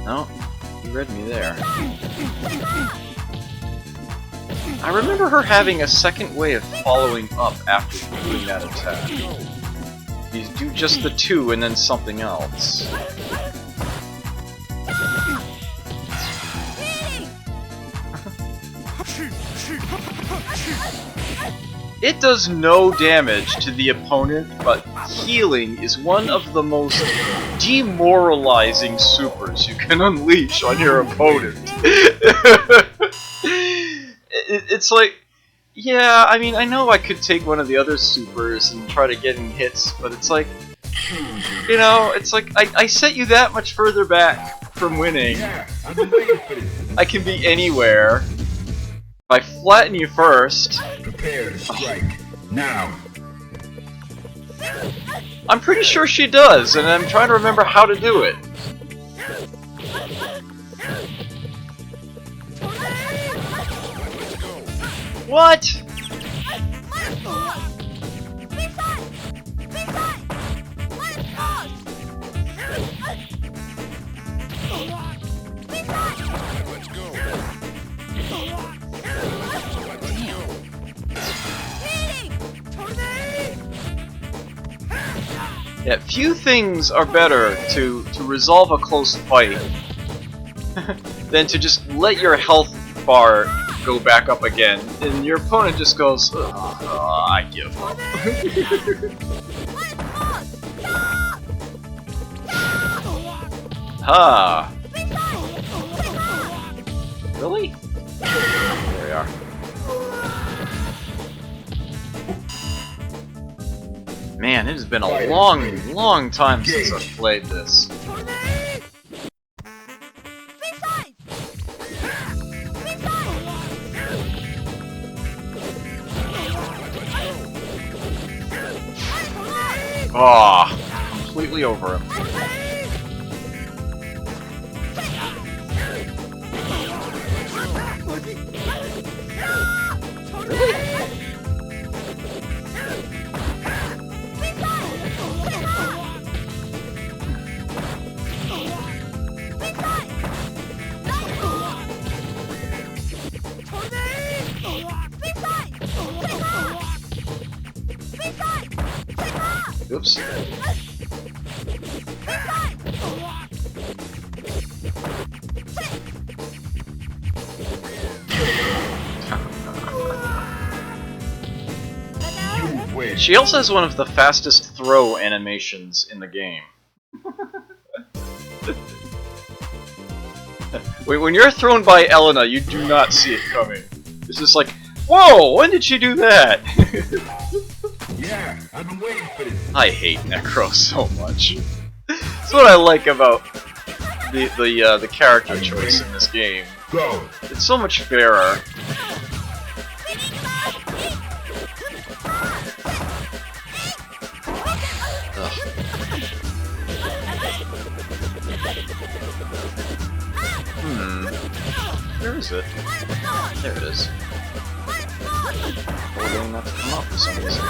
No, you read me there. I remember her having a second way of following up after doing that attack. You do just the two and then something else. It does no damage to the opponent, but healing is one of the most demoralizing supers you can unleash on your opponent. It's like, yeah, I mean, I know I could take one of the other supers and try to get in hits, but it's like, you know, it's like, I set you that much further back from winning. Yeah, I've been waiting for this. I can be anywhere. If I flatten you first... Prepare to strike. Now. I'm pretty sure she does, and I'm trying to remember how to do it. What? Yeah, few things are better to resolve a close fight than to just let your health bar go back up again, and your opponent just goes, I give up. Ha! Really? There we are. Man, it has been a long, long time since I've played this. Ah, completely over him. Oops. She also has one of the fastest throw animations in the game. When you're thrown by Elena, you do not see it coming. It's just like, whoa, when did she do that? Yeah, I've been waiting for this. I hate Necro so much. That's what I like about the character choice in this game. Go. It's so much fairer. Where is it? There it is. We're getting that to come up for some reason.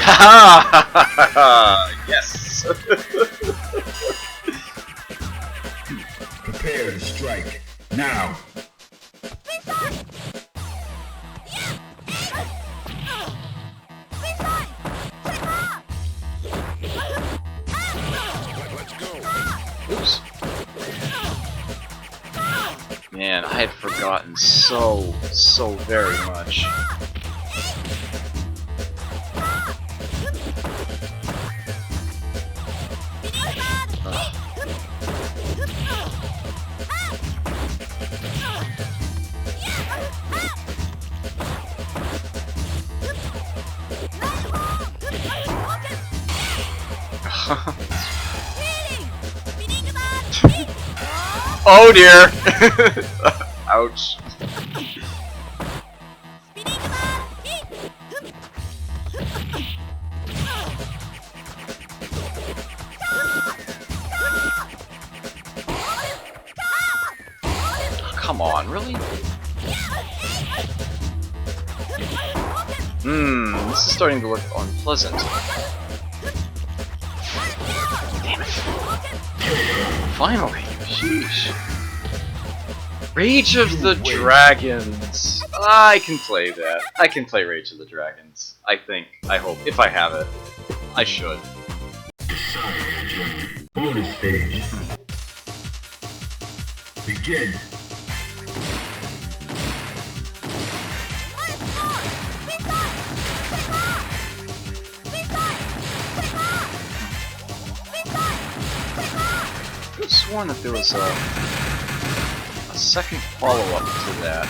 Ha ha! Yes! Prepare to strike. Now. Oops. Man, I had forgotten so very much. Oh dear! Ouch. Come on, really? This is starting to look unpleasant. Damn it. Finally, sheesh. Rage of the Dragons. I can play that. I can play Rage of the Dragons. I think. I hope. If I have it. I should. Bonus stage. Begin. I could have sworn that there was a second follow-up to that.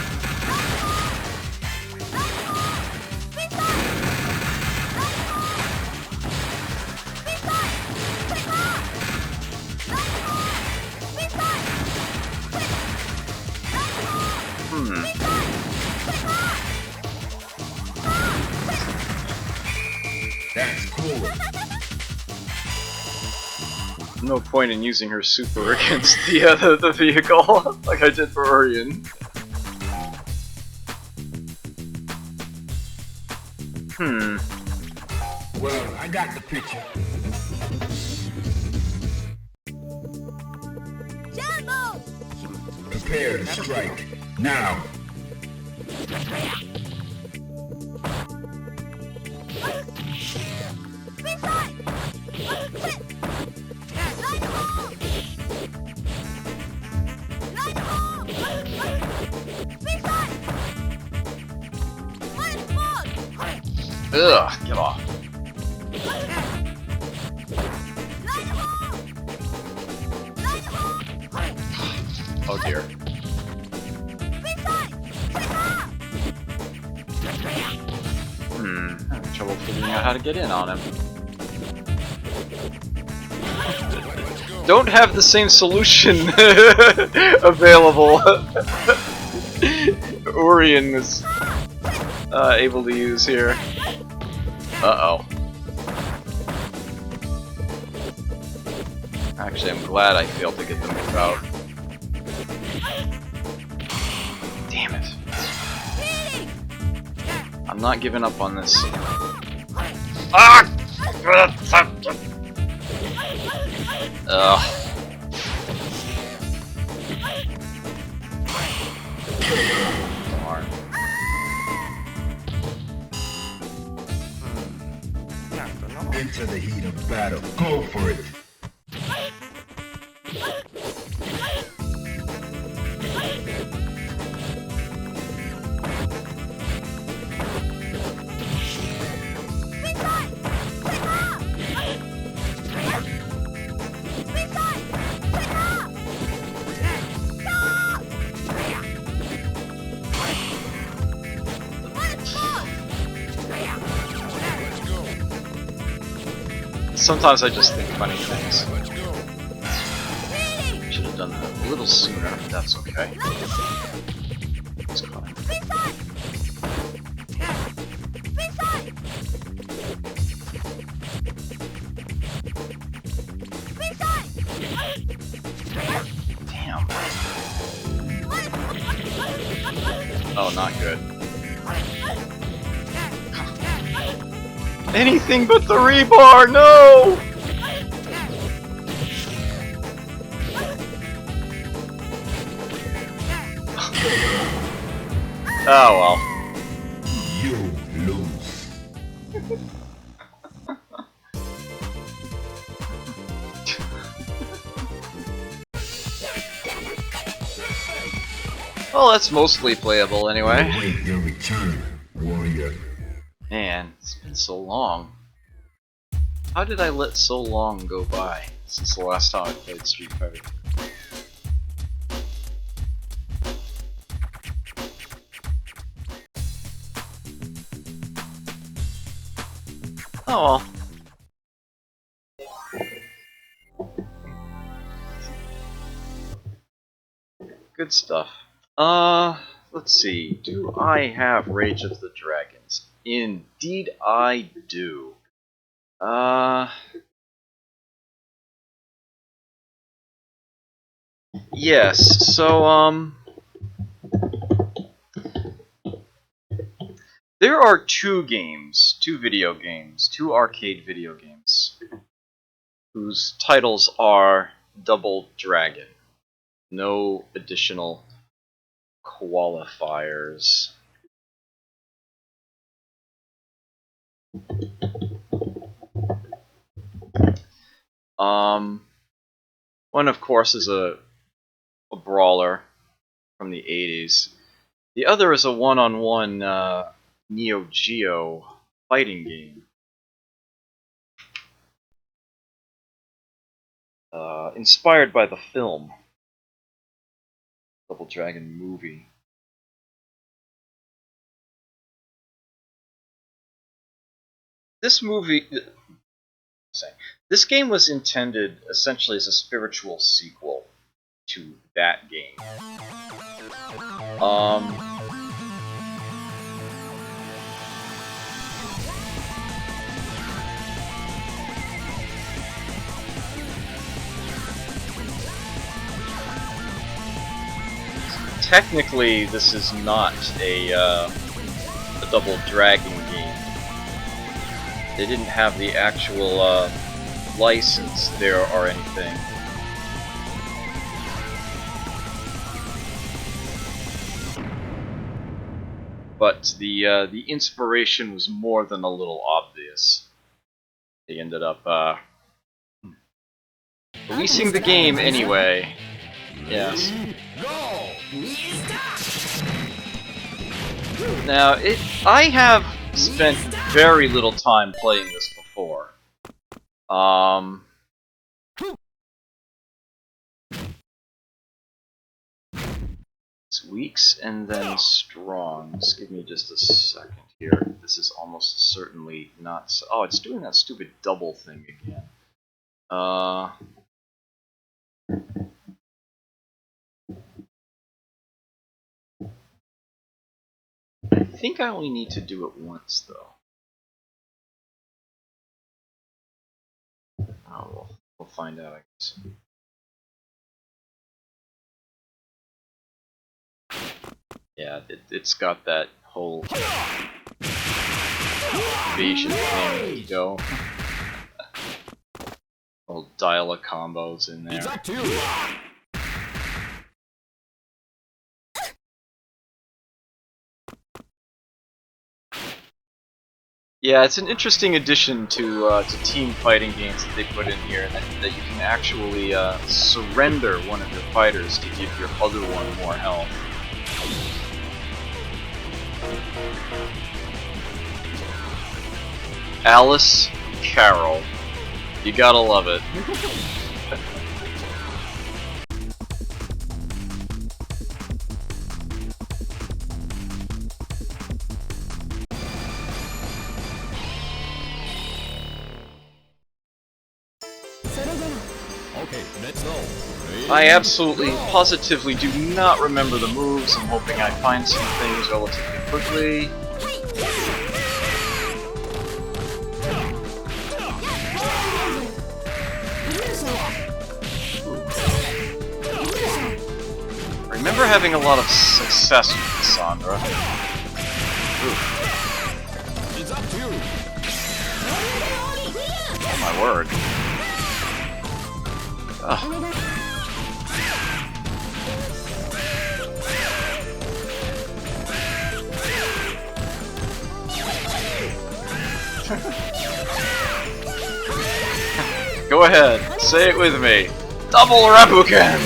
That's cool. No point in using her super against the vehicle like I did for Orion. Well, I got the picture. Prepare to strike. Now. Ugh, get off. Oh dear. Having trouble figuring out how to get in on him. Don't have the same solution available. Orion is able to use here. Uh-oh. Actually, I'm glad I failed to get the move out. Damn it. I'm not giving up on this. Ah! Ugh. Darn. Into the heat of battle. Go for it. Sometimes I just think funny things. Should have done that a little sooner, but that's okay. It's fine. Damn. Oh, not good. Anything but the rebar, no! Oh well. You lose. Well, that's mostly playable anyway. Await your return, warrior. Man, it's been so long. How did I let so long go by since the last time I played Street Fighter? Oh well. Good stuff. Let's see. Do I have Rage of the Dragons? Indeed I do. Yes, so, there are two arcade video games, whose titles are Double Dragon. No additional qualifiers. One, of course, is a brawler from the 80s. The other is a one-on-one Neo Geo fighting game. Inspired by the film Double Dragon movie. This game was intended essentially as a spiritual sequel to that game. Technically, this is not a Double Dragon game. They didn't have the actual license there or anything. But the inspiration was more than a little obvious. They ended up releasing the game anyway. Yes. Now, I have spent very little time playing this before. It's weeks and then strong. Just give me just a second here. This is almost certainly not. Oh, it's doing that stupid double thing again. I think I only need to do it once, though. Oh, we'll find out, I guess. Yeah, it's got that whole Evasion, there you go. Little dial of combos in there. It's up to you. Yeah, it's an interesting addition to team fighting games that they put in here, that you can actually surrender one of your fighters to give your other one more health. Alice Carroll. You gotta love it. Okay, let's go. I absolutely, positively do not remember the moves. I'm hoping I find some things relatively quickly. I remember having a lot of success with Cassandra. Ooh. It's up to you. Oh my word. Ugh. Go ahead, say it with me. Double Rabuken!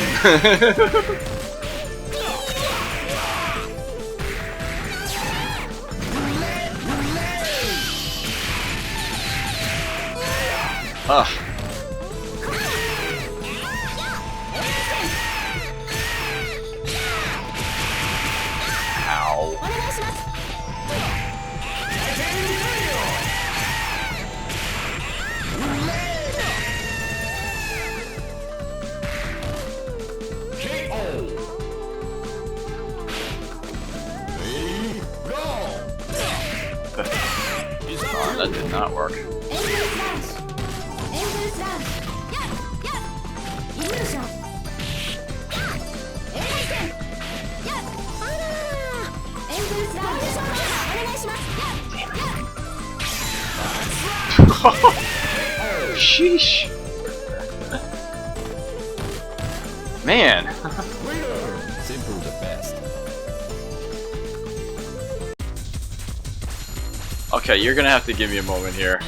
Ugh. Oh, that did not work. Sheesh. Man. Simple the best. Okay, you're gonna have to give me a moment here.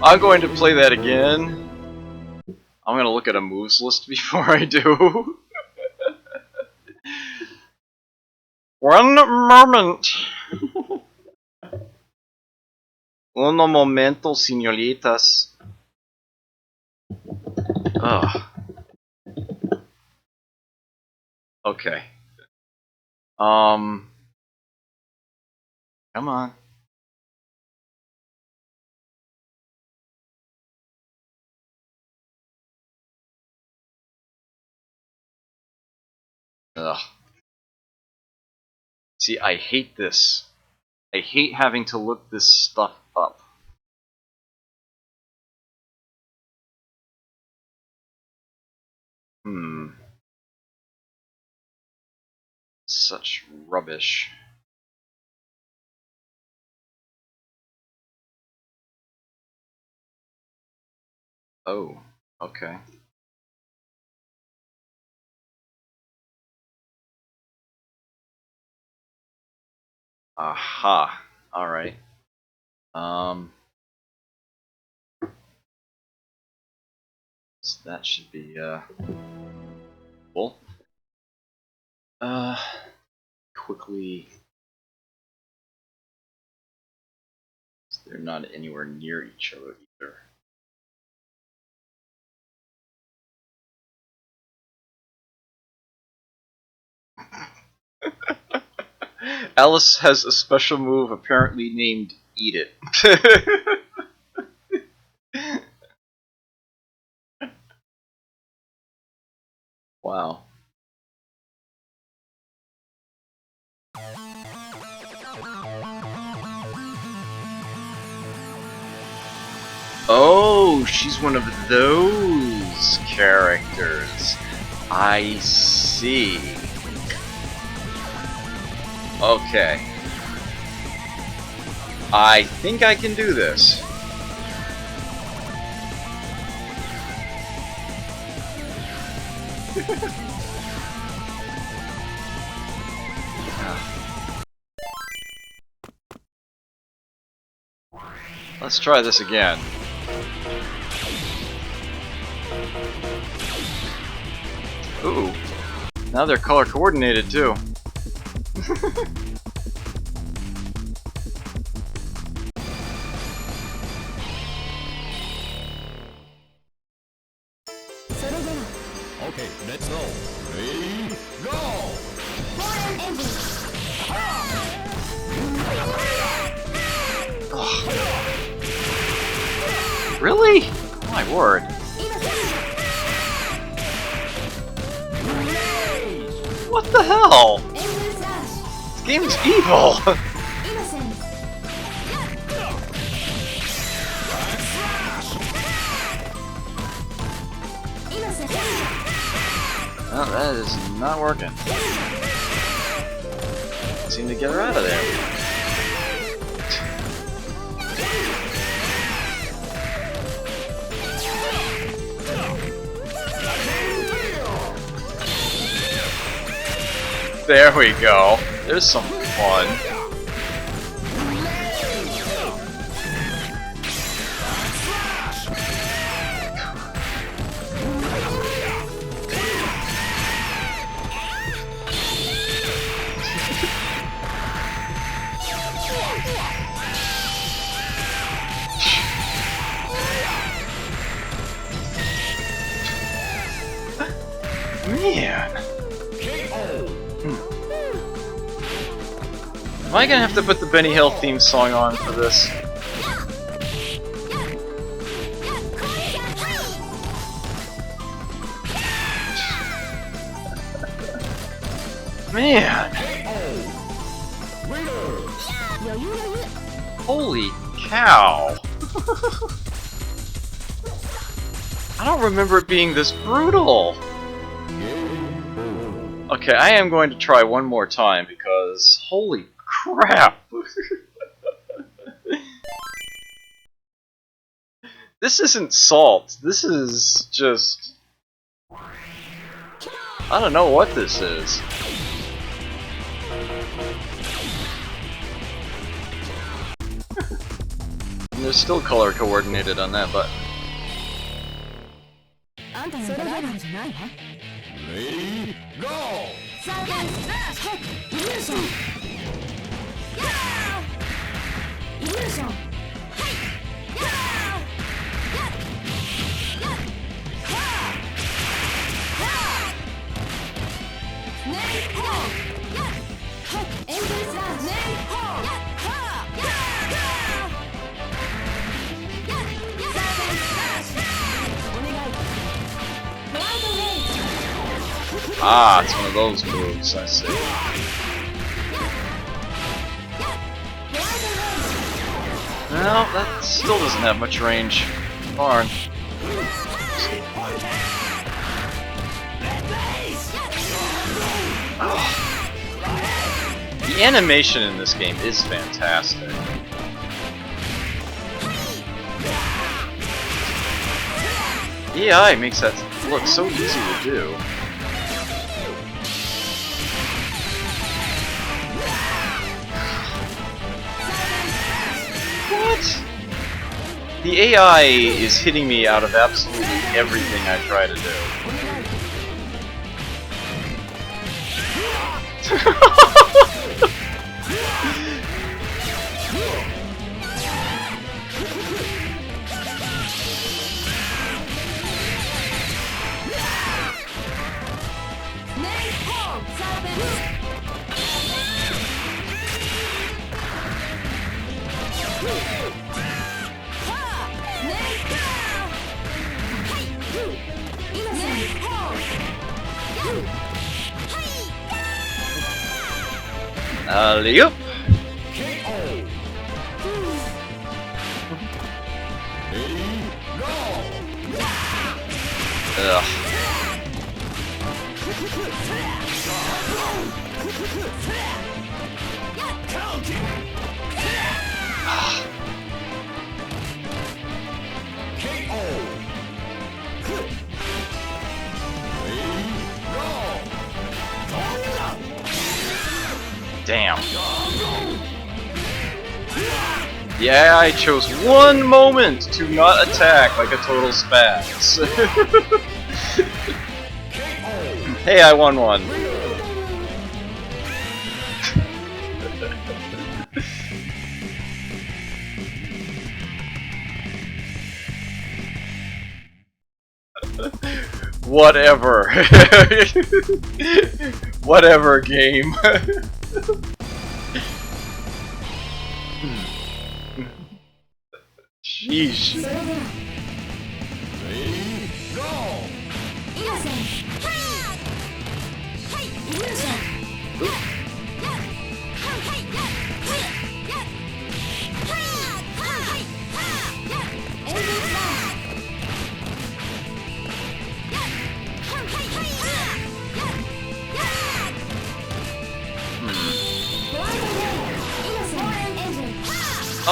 I'm going to play that again. I'm gonna look at a moves list before I do. One moment. Uno momento, señoritas. Ugh. Okay. Come on. Ugh. See, I hate this. I hate having to look this stuff up. Such rubbish. Oh, okay. Aha. Alright. So that should be, cool. Quickly. They're not anywhere near each other either. Alice has a special move apparently named Eat It. Wow. Oh, she's one of those characters. I see. Okay. I think I can do this. Let's try this again. Ooh. Now they're color coordinated too. Okay, let's go. Ready, go! Really? My word. What the hell? This game is evil! Oh, that is not working. Seem to get her out of there. There we go. There's some fun. Man. Am I gonna have to put the Benny Hill theme song on for this? Man! Holy cow! I don't remember it being this brutal! Okay, I am going to try one more time because holy crap! This isn't salt, this is just... I don't know what this is. And they're still color coordinated on that button. Ready, go! Ah, it's one of those moves, I see. Well, that still doesn't have much range. Darn. Oh. The animation in this game is fantastic. AI makes that look so easy to do. What? The AI is hitting me out of absolutely everything I try to do. Alley-oop! Ugh. Damn. Yeah, I chose one moment to not attack like a total spaz. Hey, I won one. Whatever. Whatever, game. Sheesh.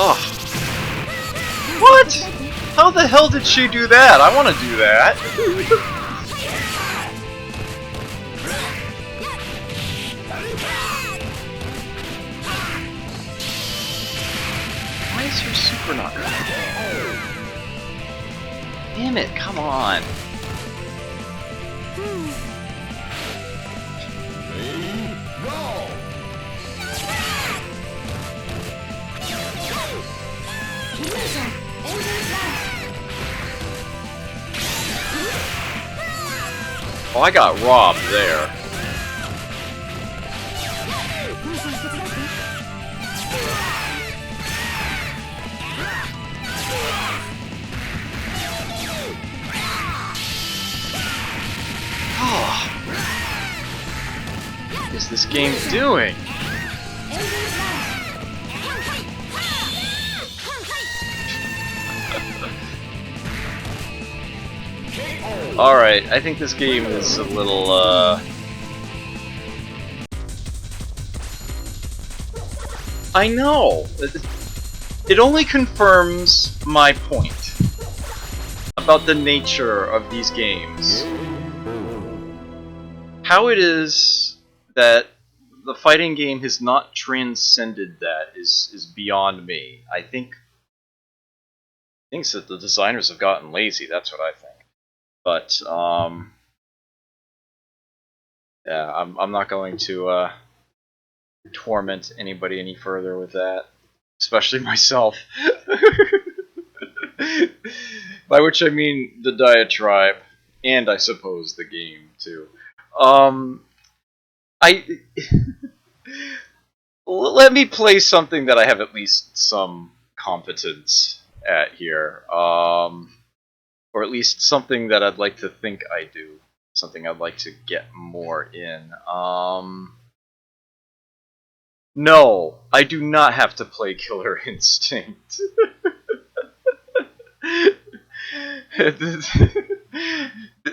Oh. What? How the hell did she do that? I want to do that. Why is her super not good? Damn it, come on. Oh, I got robbed there. Oh. What is this game doing? Alright, I think this game is a little, I know! It only confirms my point about the nature of these games. How it is that the fighting game has not transcended that is beyond me. I think that the designers have gotten lazy, that's what I think. But, yeah, I'm not going to, torment anybody any further with that. Especially myself. By which I mean the diatribe, and I suppose the game, too. Let me play something that I have at least some competence at here. Or at least something that I'd like to think I do. Something I'd like to get more in. No, I do not have to play Killer Instinct.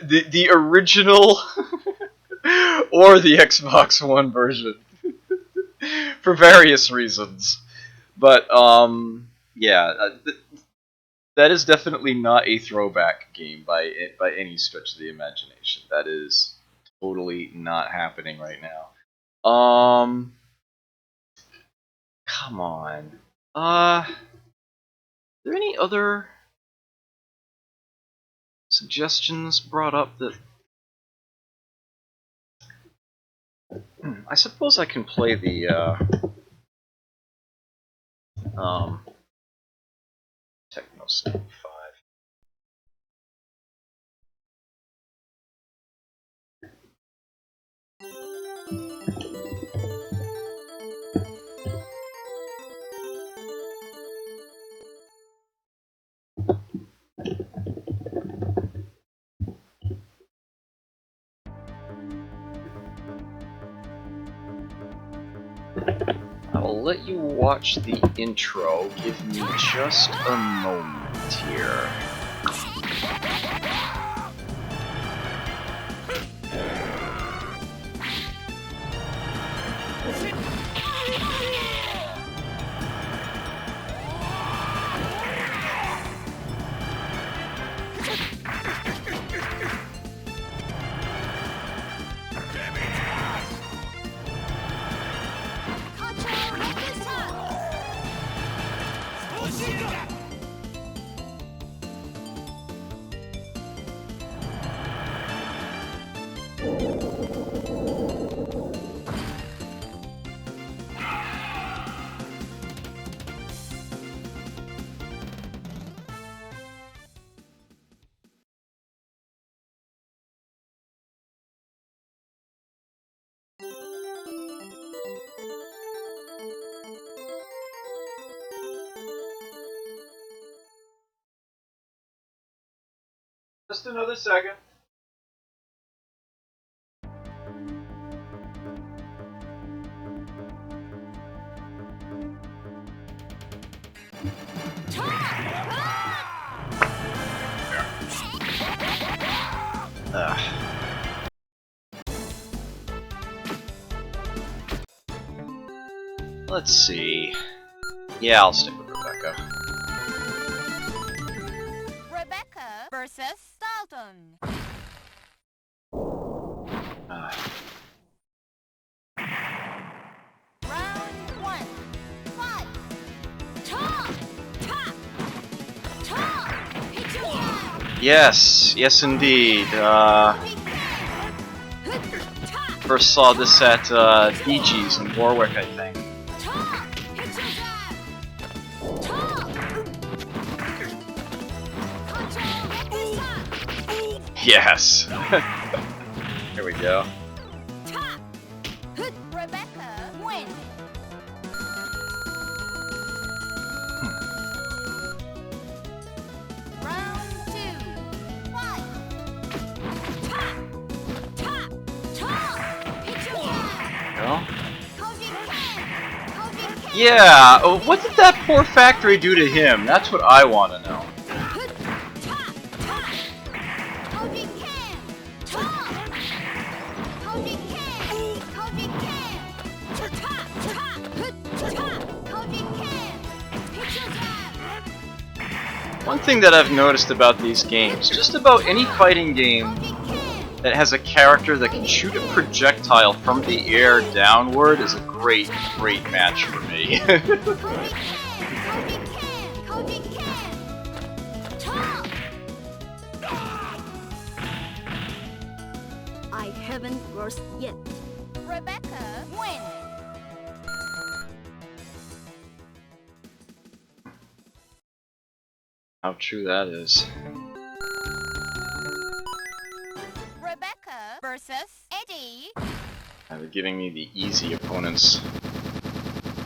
the original or the Xbox One version. For various reasons. But, yeah. That is definitely not a throwback game by any stretch of the imagination. That is totally not happening right now. Come on. Are there any other suggestions brought up that... I suppose I can play the, Techno 75. I'll let you watch the intro. Give me just a moment here. Just another second. Let's see. Yeah, I'll stick with Rebecca. Rebecca versus Dalton. Round 1. Fight. Ta! Ta! Ta! Hit your jab. Yes, indeed. First saw this at DG's in Warwick, I think. Ta! Hit your jab. Ta! Control this time. Yes. Here we go. Ta! Rebecca wins. Round 2. Fight. Ta! Ta! Ta! Hit your jab. Go. Koji Ken. Koji Ken. Yeah. What did that poor factory do to him? That's what I want to know. Ta! Ta! Koji Ken. Ta! Koji Ken. Koji Ken. Ta! Ta! Ta! Koji Ken. Hit your jab. One thing that I've noticed about these games, just about any fighting game Koji Ken. that has a character that can shoot a projectile from the air downward is a great match for me. Koji Ken. Koji Ken. Ta! I haven't burst yet. Rebecca wins. How true that is. Rebecca versus Eddie. They're giving me the easy opponents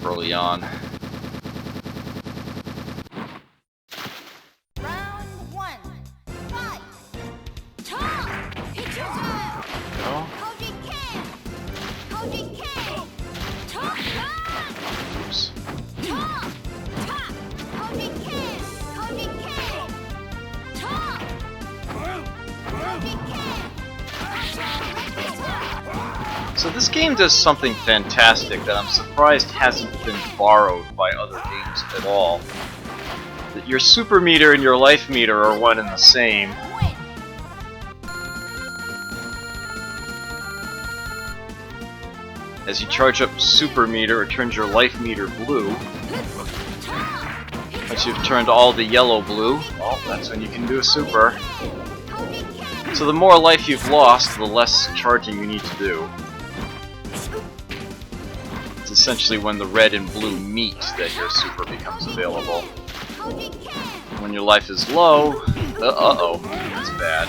early on. Round 1. Fight. Ta! Hit your jab. Go. Koji Ken. Koji Ken. Ta! Ta! Oops. Ta! Ta! Koji Ken. Koji Ken. Ta! Koji Ken. So this game does something fantastic that I'm surprised hasn't been borrowed by other games at all. That your super meter and your life meter are one and the same. Win. As you charge up super meter, it turns your life meter blue. Ta! Once you've turned all the yellow blue, well, that's when you can do a super. Koji Ken. So the more life you've lost, the less charging you need to do. It's essentially when the red and blue meet that your super becomes available. Koji Ken. When your life is low, uh-oh, that's bad.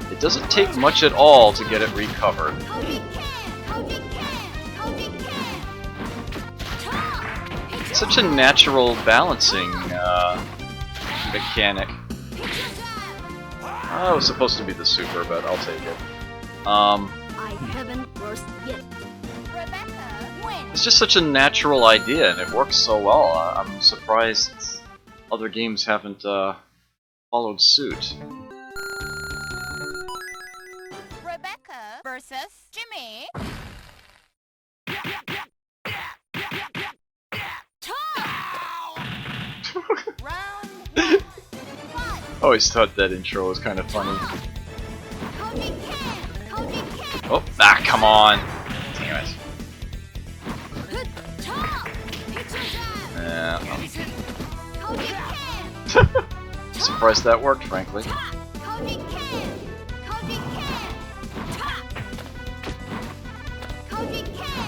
It doesn't take much at all to get it recovered. Koji Ken. Koji Ken. Koji Ken. Ta! Hit your It's such a natural balancing mechanic. Hit your jab. Oh, it was supposed to be the super, but I'll take it. I haven't burst yet. Rebecca wins. It's just such a natural idea, and it works so well. I'm surprised other games haven't followed suit. Rebecca versus Jimmy. Round 1. Fight. Always thought that intro was kind of funny. Koji Ken. Koji Ken. Oh, come on! Damn it. Ta! Hit your jab. Yeah, Koji Ken. surprised that worked, frankly. Ta! Koji Ken. Koji Ken. Ta! Koji Ken.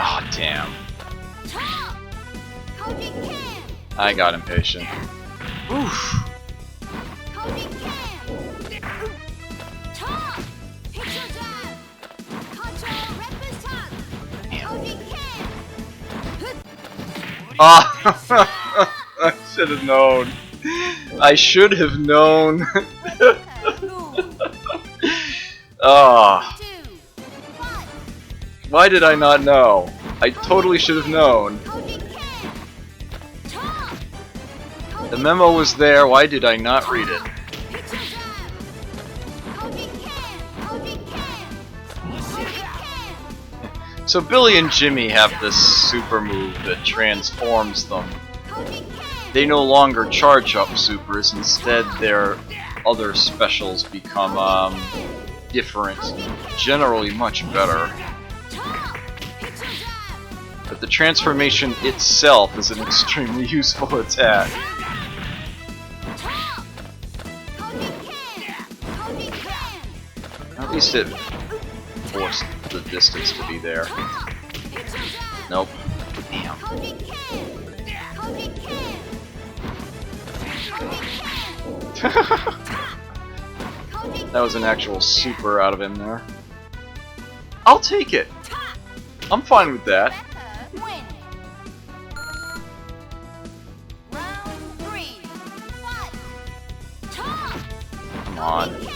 Oh, damn. Ta! Koji Ken. I got impatient. Oof. Koji Ken. Ta! Hit your jab. Control represent. Koji Ken. Ah! I should have known. I should have known. Ah. Why did I not know? I totally should have known. The memo was there, why did I not read it? So Billy and Jimmy have this super move that transforms them. They no longer charge up supers, instead their other specials become different, generally much better. But the transformation itself is an extremely useful attack. At least it forced the distance to be there. Nope. Damn. That was an actual super out of him there. I'll take it. I'm fine with that. Come on.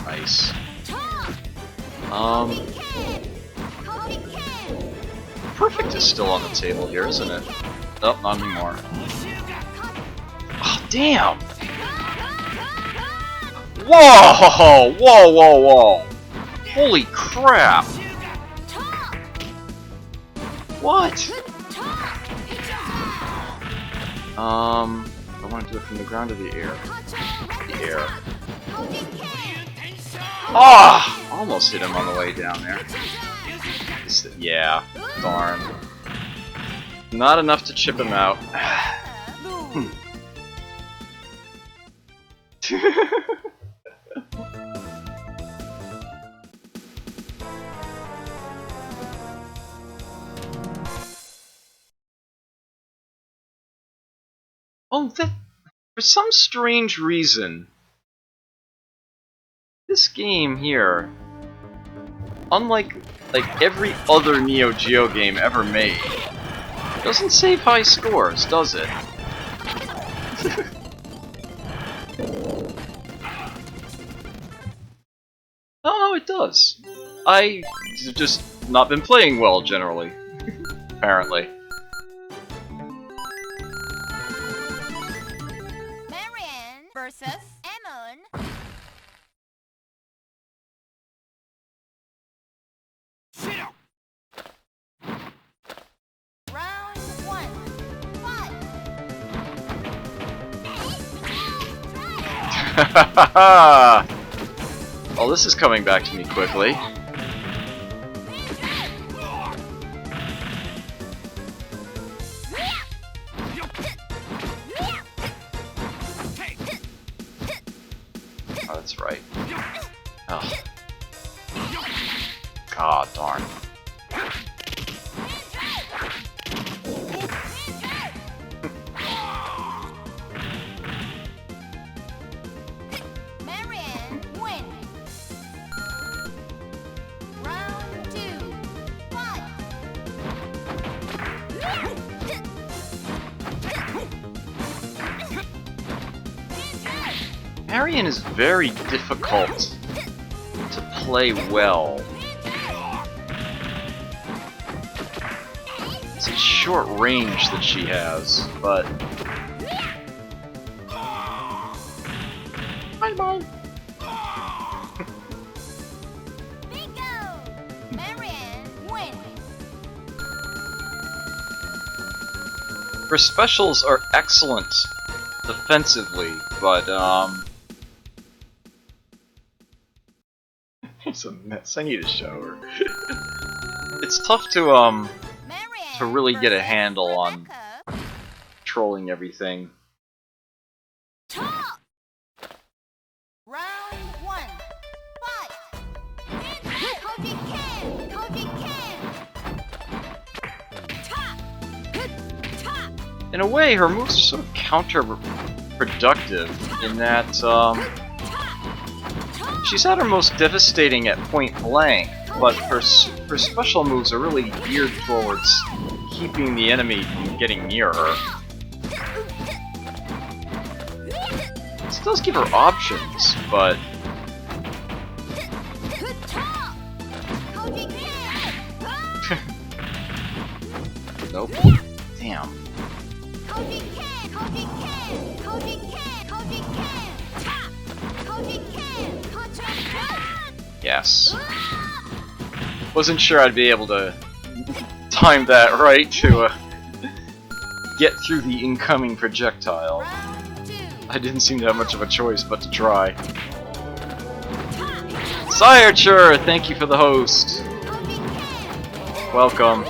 Nice. Perfect is still on the table here, isn't it? Oh, not anymore. Oh, damn! Whoa! Whoa, whoa, whoa! Holy crap! What? I want to do it from the ground to the air. The air. Ah! Oh, almost hit him on the way down there. Yeah, darn. Not enough to chip him out. Oh, for some strange reason, this game here, unlike every other Neo Geo game ever made, doesn't save high scores, does it? Oh, it does. I've just not been playing well, generally. Apparently. Marianne versus Ammon. Round 1. Fight. Well, this is coming back to me quickly. Oh, that's right. Oh. God darn. Marianne win. Round 2. Fight. Marion is very difficult to play well. It's a short range that she has, but... Bye-bye! Bingo! Marianne win. Her specials are excellent defensively, but, it's a mess. I need a shower. It's tough to Marianne really get a versus handle on Rebecca. controlling everything. Top. Round 1. Fight. Koji Can. Koji Can. Top. in a way, her moves are sort of counterproductive in that she's at her most devastating at point blank, but her special moves are really geared towards keeping the enemy from getting near her. This does give her options, but nope. Damn. Yes. Wasn't sure I'd be able to time that right to get through the incoming projectile. I didn't seem to have much of a choice but to try. Sireture, thank you for the host. Welcome.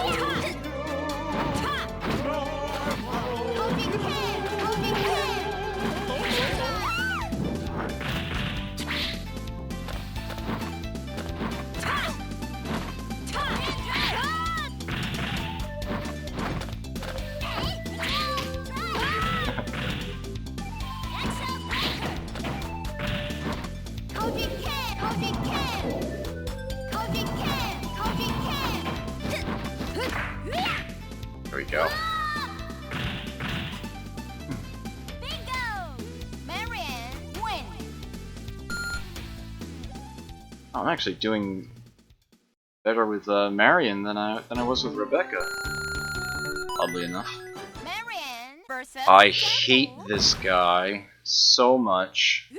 There we go. Oh, I'm actually doing better with Marion than I was with Rebecca. Oddly enough. I hate this guy so much.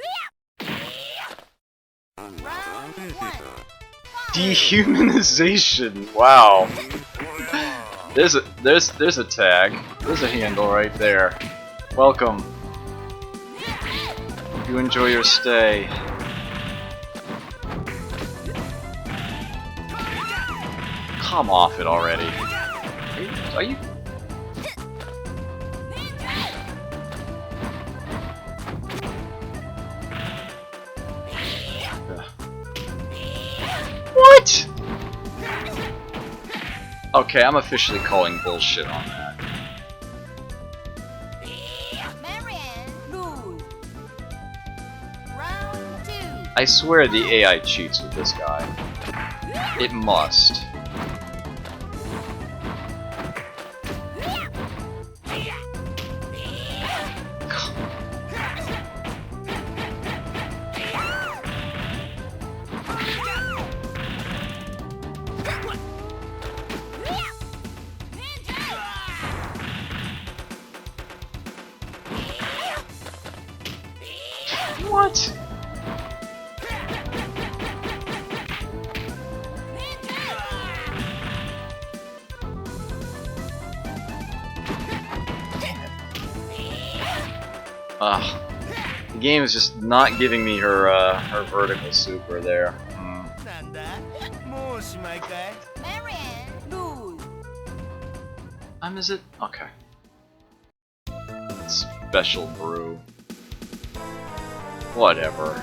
Dehumanization. Wow. There's a tag. There's a handle right there. Welcome. Hope you enjoy your stay. Come off it already. Are you? What? Okay, I'm officially calling bullshit on that. I swear the AI cheats with this guy. It must. What? Ugh. The game is just not giving me her her vertical super there. Is it? Okay. Special brew. Whatever.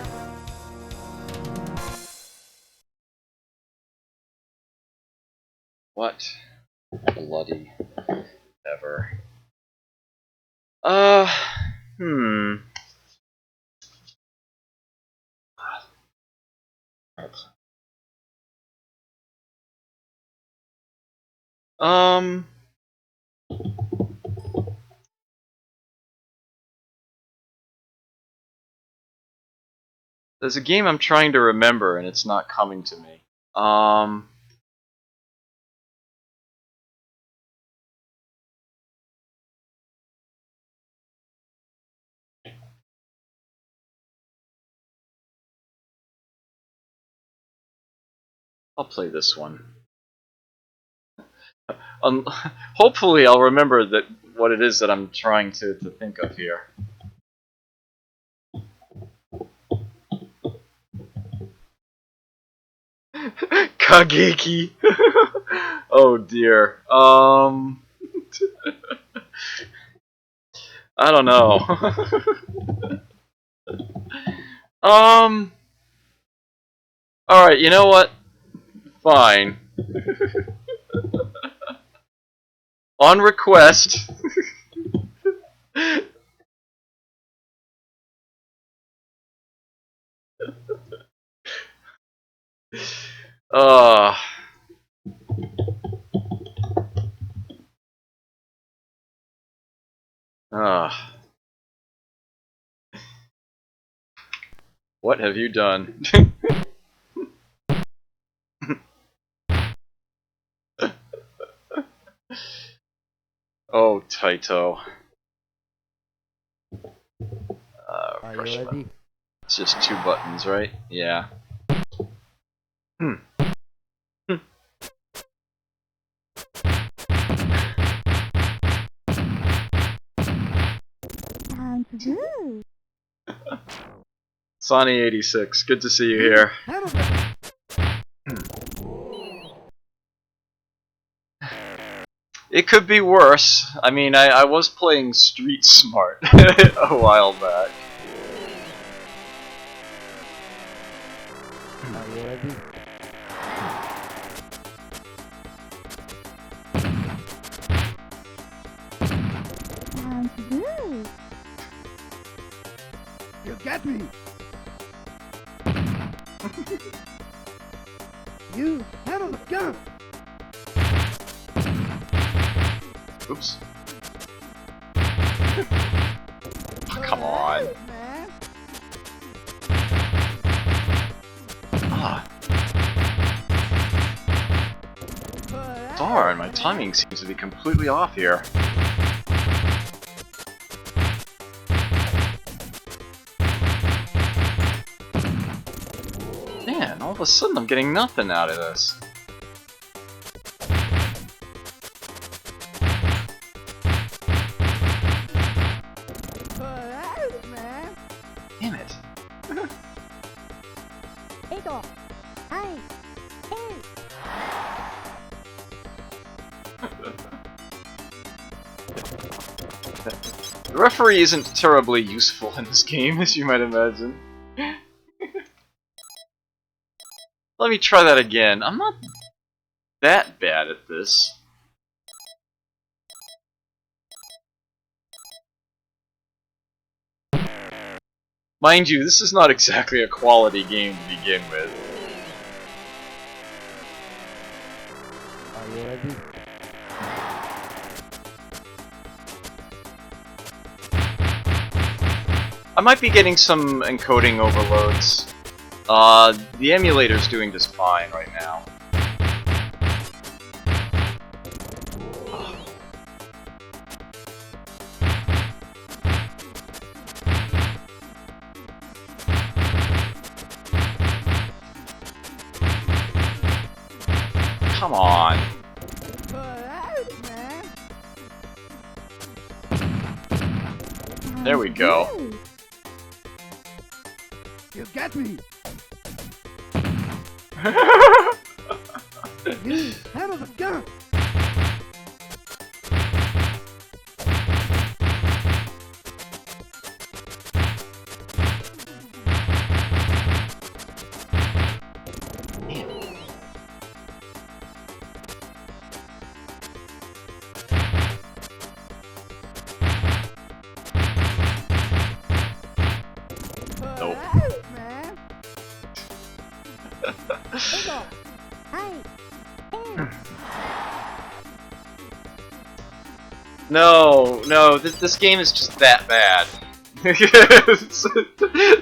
What? Bloody ever. There's a game I'm trying to remember and it's not coming to me. I'll play this one. Hopefully I'll remember that what it is that I'm trying to think of here. Kageki. Oh dear. I don't know. Alright, you know what? Fine. On request. Uh, uh, what have you done? Oh, Taito. Are you Press ready? button. It's just 2 buttons, right? Yeah. Hmm. Sounds good. Sonny86, good to see you here. Handle that. It could be worse. I mean, I was playing Street Smart a while back. Are you ready? Sounds good. You get me. You handle the gun. Oops. Come on. Man. Ah, darn, my timing seems to be completely off here. Man, all of a sudden I'm getting nothing out of this. Man. Damn it. Eagle. Aye. Hey. The referee isn't terribly useful in this game, as you might imagine. Let me try that again. I'm not that bad at this. Mind you, this is not exactly a quality game to begin with. Are you ready? I might be getting some encoding overloads. The emulator's doing just fine right now. Come on. Man. There we go. Good. You get me. You handle the gun. Nope. Man. Eagle. Aye. Hey. No, this game is just that bad.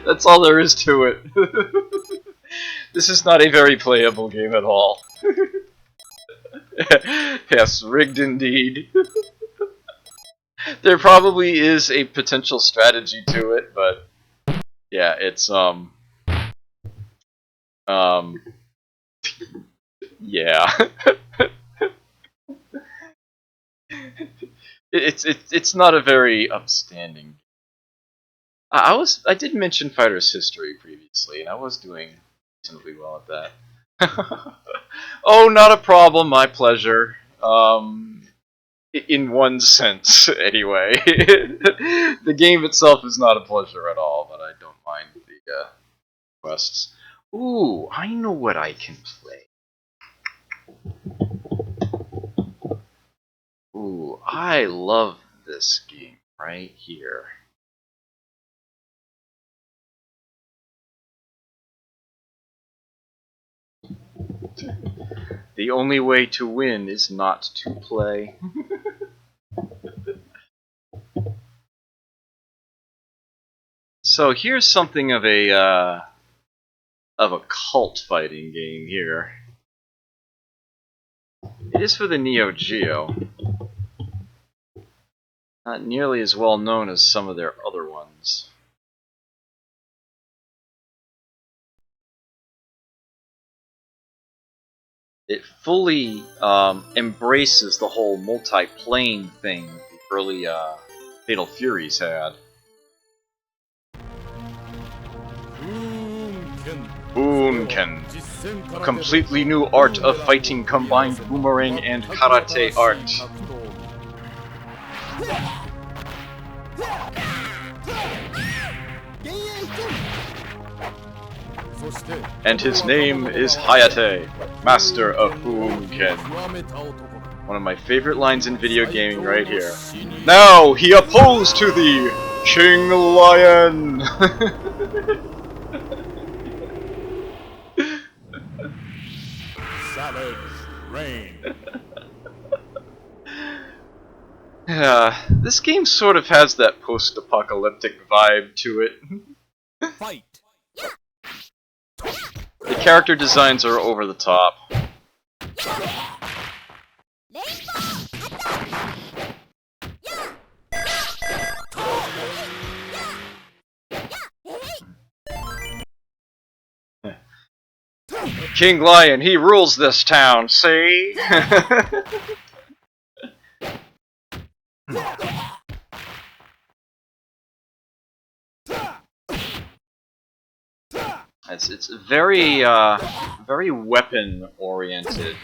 That's all there is to it. This is not a very playable game at all. Yes, rigged indeed. There probably is a potential strategy to it, but yeah, it's yeah. It's not a very upstanding. I did mention Fighter's History previously, and I was doing reasonably well at that. Oh, not a problem, my pleasure. In one sense, anyway. The game itself is not a pleasure at all, but I don't mind the quests. Ooh, I know what I can play. Ooh, I love this game right here. The only way to win is not to play. So here's something of a cult fighting game here. It is for the Neo Geo. Not nearly as well known as some of their other ones. It fully embraces the whole multi-plane thing the early Fatal Furies had. Boonken, a completely new art of fighting combined boomerang and karate art. And his name is Hayate, Master of Boonken. One of my favorite lines in video gaming right here. Now he opposed to thee, King Lion! Savage Rain. Yeah, this game sort of has that post-apocalyptic vibe to it. Fight. The character designs are over the top. King Lion, he rules this town, see? It's very very weapon oriented.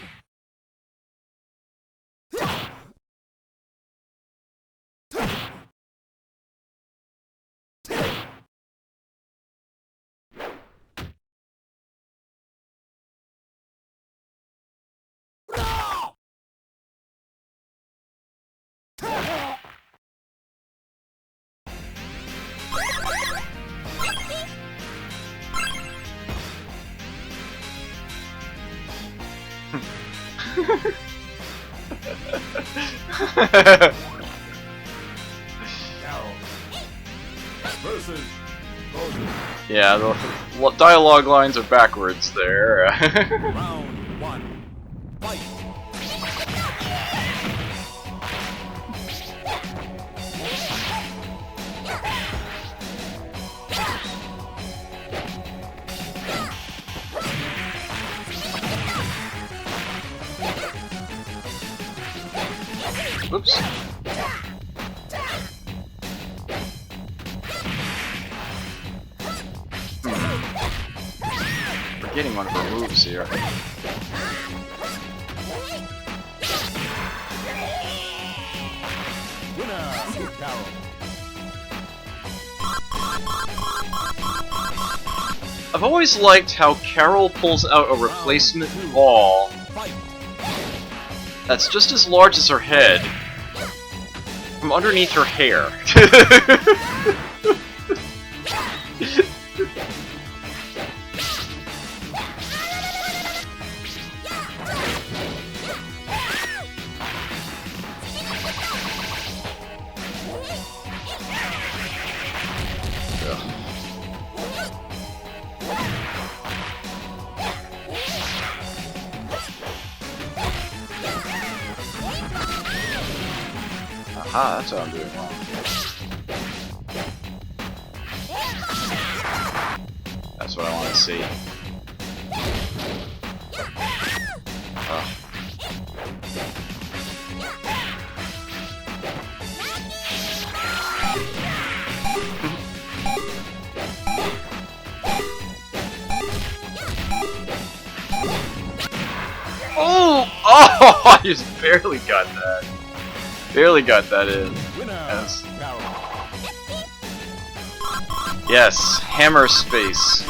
Versus Golden. Yeah, the dialogue lines are backwards there. Round 1. Fight. Oops. Forgetting one of her moves here. Winner, Carol. I've always liked how Carol pulls out a replacement ball Fight. that's just as large as her head from underneath her hair. Aha, that's what I'm doing wrong. That's what I want to see. Ugh. Oh! Oh! I just barely got that. Barely got that in. Winner, Yes. Carol. Yes, hammer space.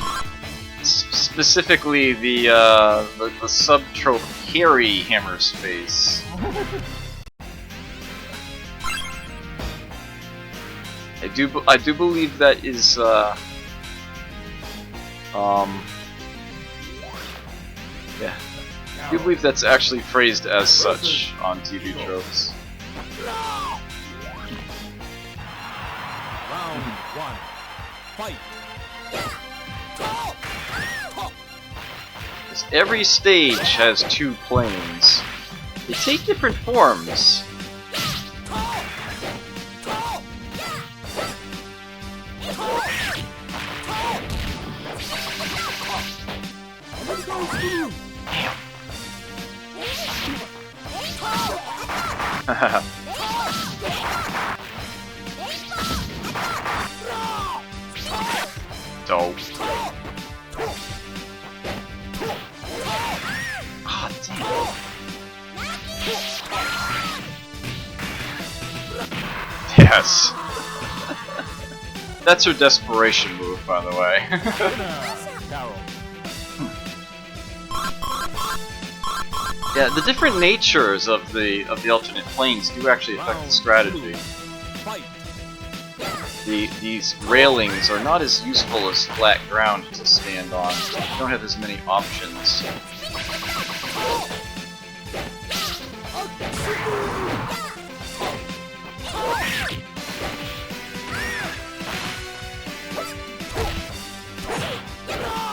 Specifically the sub-trope carry hammer space. do believe that is yeah. I do believe that's actually phrased as such on TV tropes. Round one. Fight. Every stage has two planes. They take different forms. Damn. Dope. Ah, damn. Yes. That's her desperation move, by the way. Carol. Yeah, the different natures of the alternate planes do actually affect the strategy. Fight. These railings are not as useful as flat ground to stand on. You don't have as many options.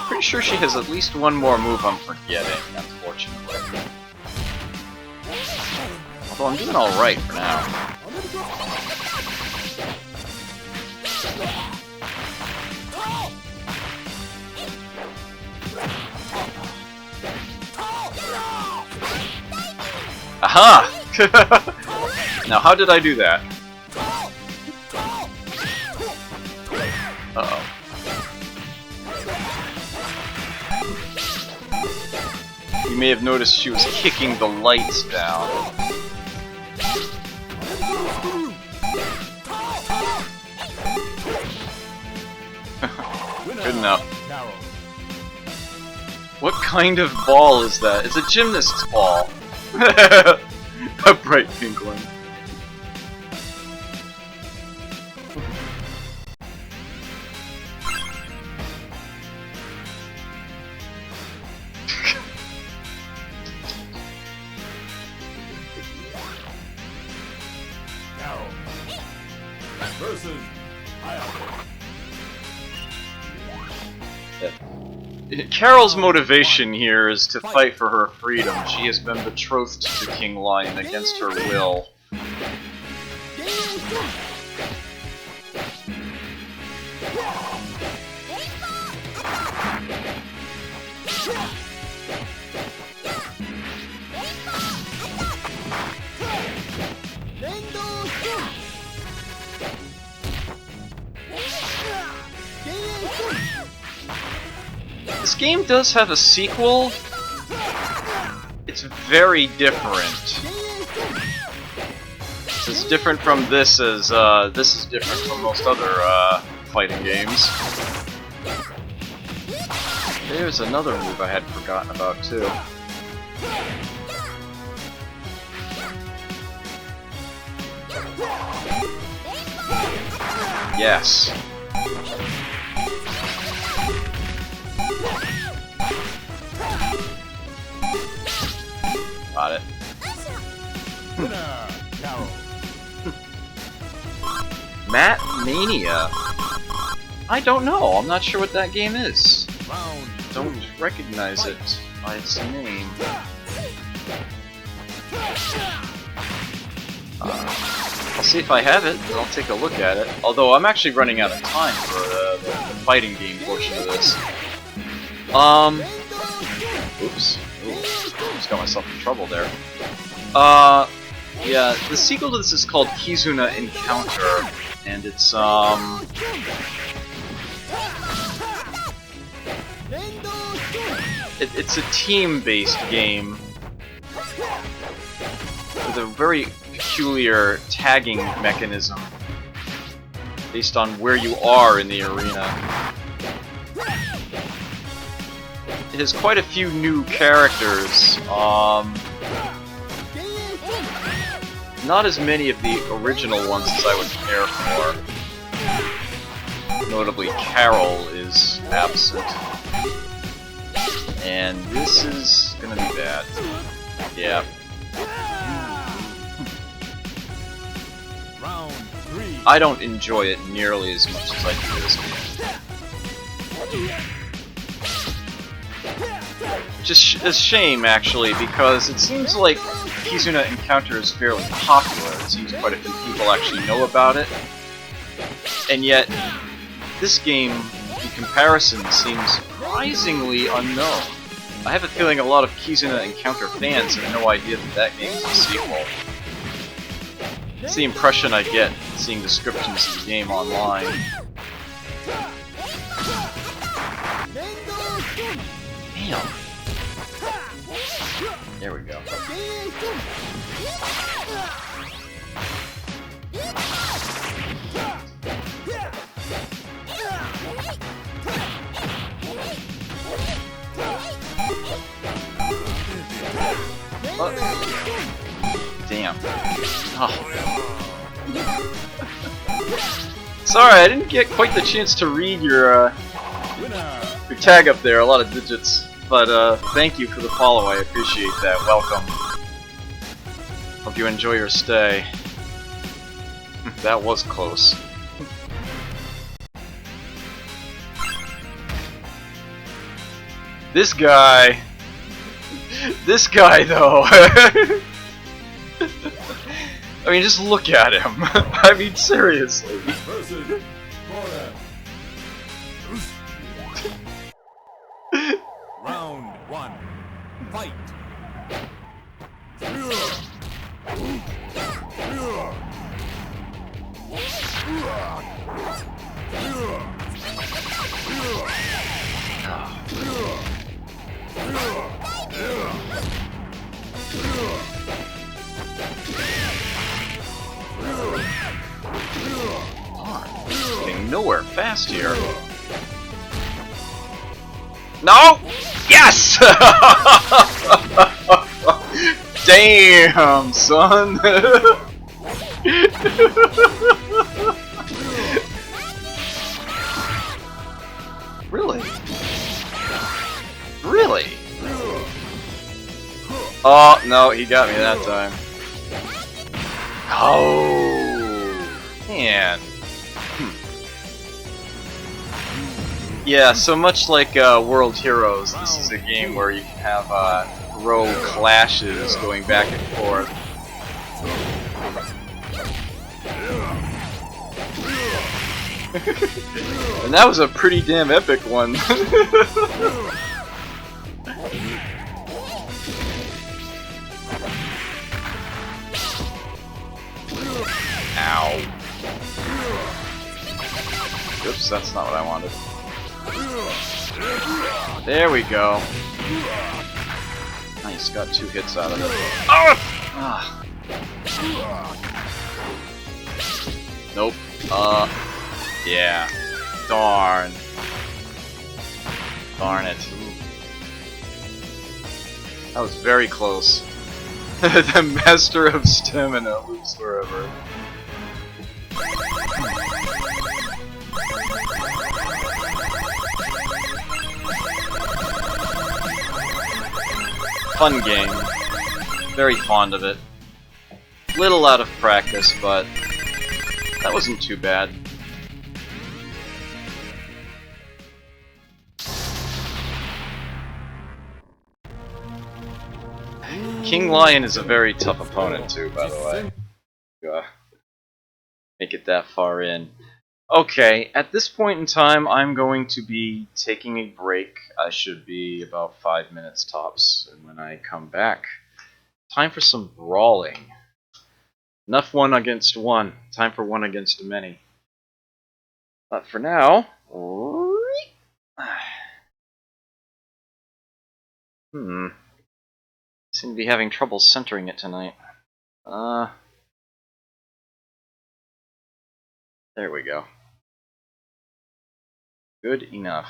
Pretty sure she has at least one more move I'm forgetting, unfortunately. Although I'm doing alright for now. Aha! Now, how did I do that? Uh-oh. You may have noticed she was kicking the lights down. Good enough. Carol. What kind of ball is that? It's a gymnast's ball. A bright pink one. Carol. Versus Carol's motivation here is to fight for her freedom. She has been betrothed to King Lion against her will. This game does have a sequel. It's very different. It's different from this as this is different from most other fighting games. There's another move I had forgotten about too. Yes. Got it. winner. Carol. Matt Mania. I don't know. I'm not sure what that game is. Round. Don't recognize it by its name. I'll see if I have it, and I'll take a look at it. Although I'm actually running out of time for the fighting game portion of this. Oops. Ooh, just got myself in trouble there. Yeah, the sequel to this is called Kizuna Encounter, and it's, it's a team-based game with a very peculiar tagging mechanism based on where you are in the arena. It has quite a few new characters, not as many of the original ones as I would care for. Notably, Carol is absent. And this is gonna be bad. Yeah. Round 3. I don't enjoy it nearly as much as I do this game. Just a shame, actually, because it seems like Kizuna Encounter is fairly popular. It seems quite a few people actually know about it. And yet, this game, in comparison, seems surprisingly unknown. I have a feeling a lot of Kizuna Encounter fans have no idea that that game is a sequel. It's the impression I get seeing descriptions of the game online. Damn. There we go. Damn. Oh. Sorry, I didn't get quite the chance to read your tag up there, a lot of digits. But thank you for the follow, I appreciate that. Welcome. Hope you enjoy your stay. That was close. This guy though. I mean, just look at him. I mean, seriously. Round 1. Fight. Getting nowhere fast here. No! Yes! Damn, son! Really? Really? Oh, no, he got me that time. Oh, man. Yeah, so much like World Heroes, this is a game where you can have row clashes going back and forth. And that was a pretty damn epic one. Ow. Oops, that's not what I wanted. There we go. Nice, got 2 hits out of it. Oh! Ah. Nope. Yeah. Darn. Darn it. That was very close. The master of stamina lives forever. Fun game. Very fond of it. Little out of practice, but that wasn't too bad. King Lion is a very tough opponent too, by the way. Make it that far in. Okay, at this point in time, I'm going to be taking a break. I should be about 5 minutes tops, and when I come back, time for some brawling. Enough 1 against 1. Time for 1 against many. But for now, seem to be having trouble centering it tonight. There we go. Good enough.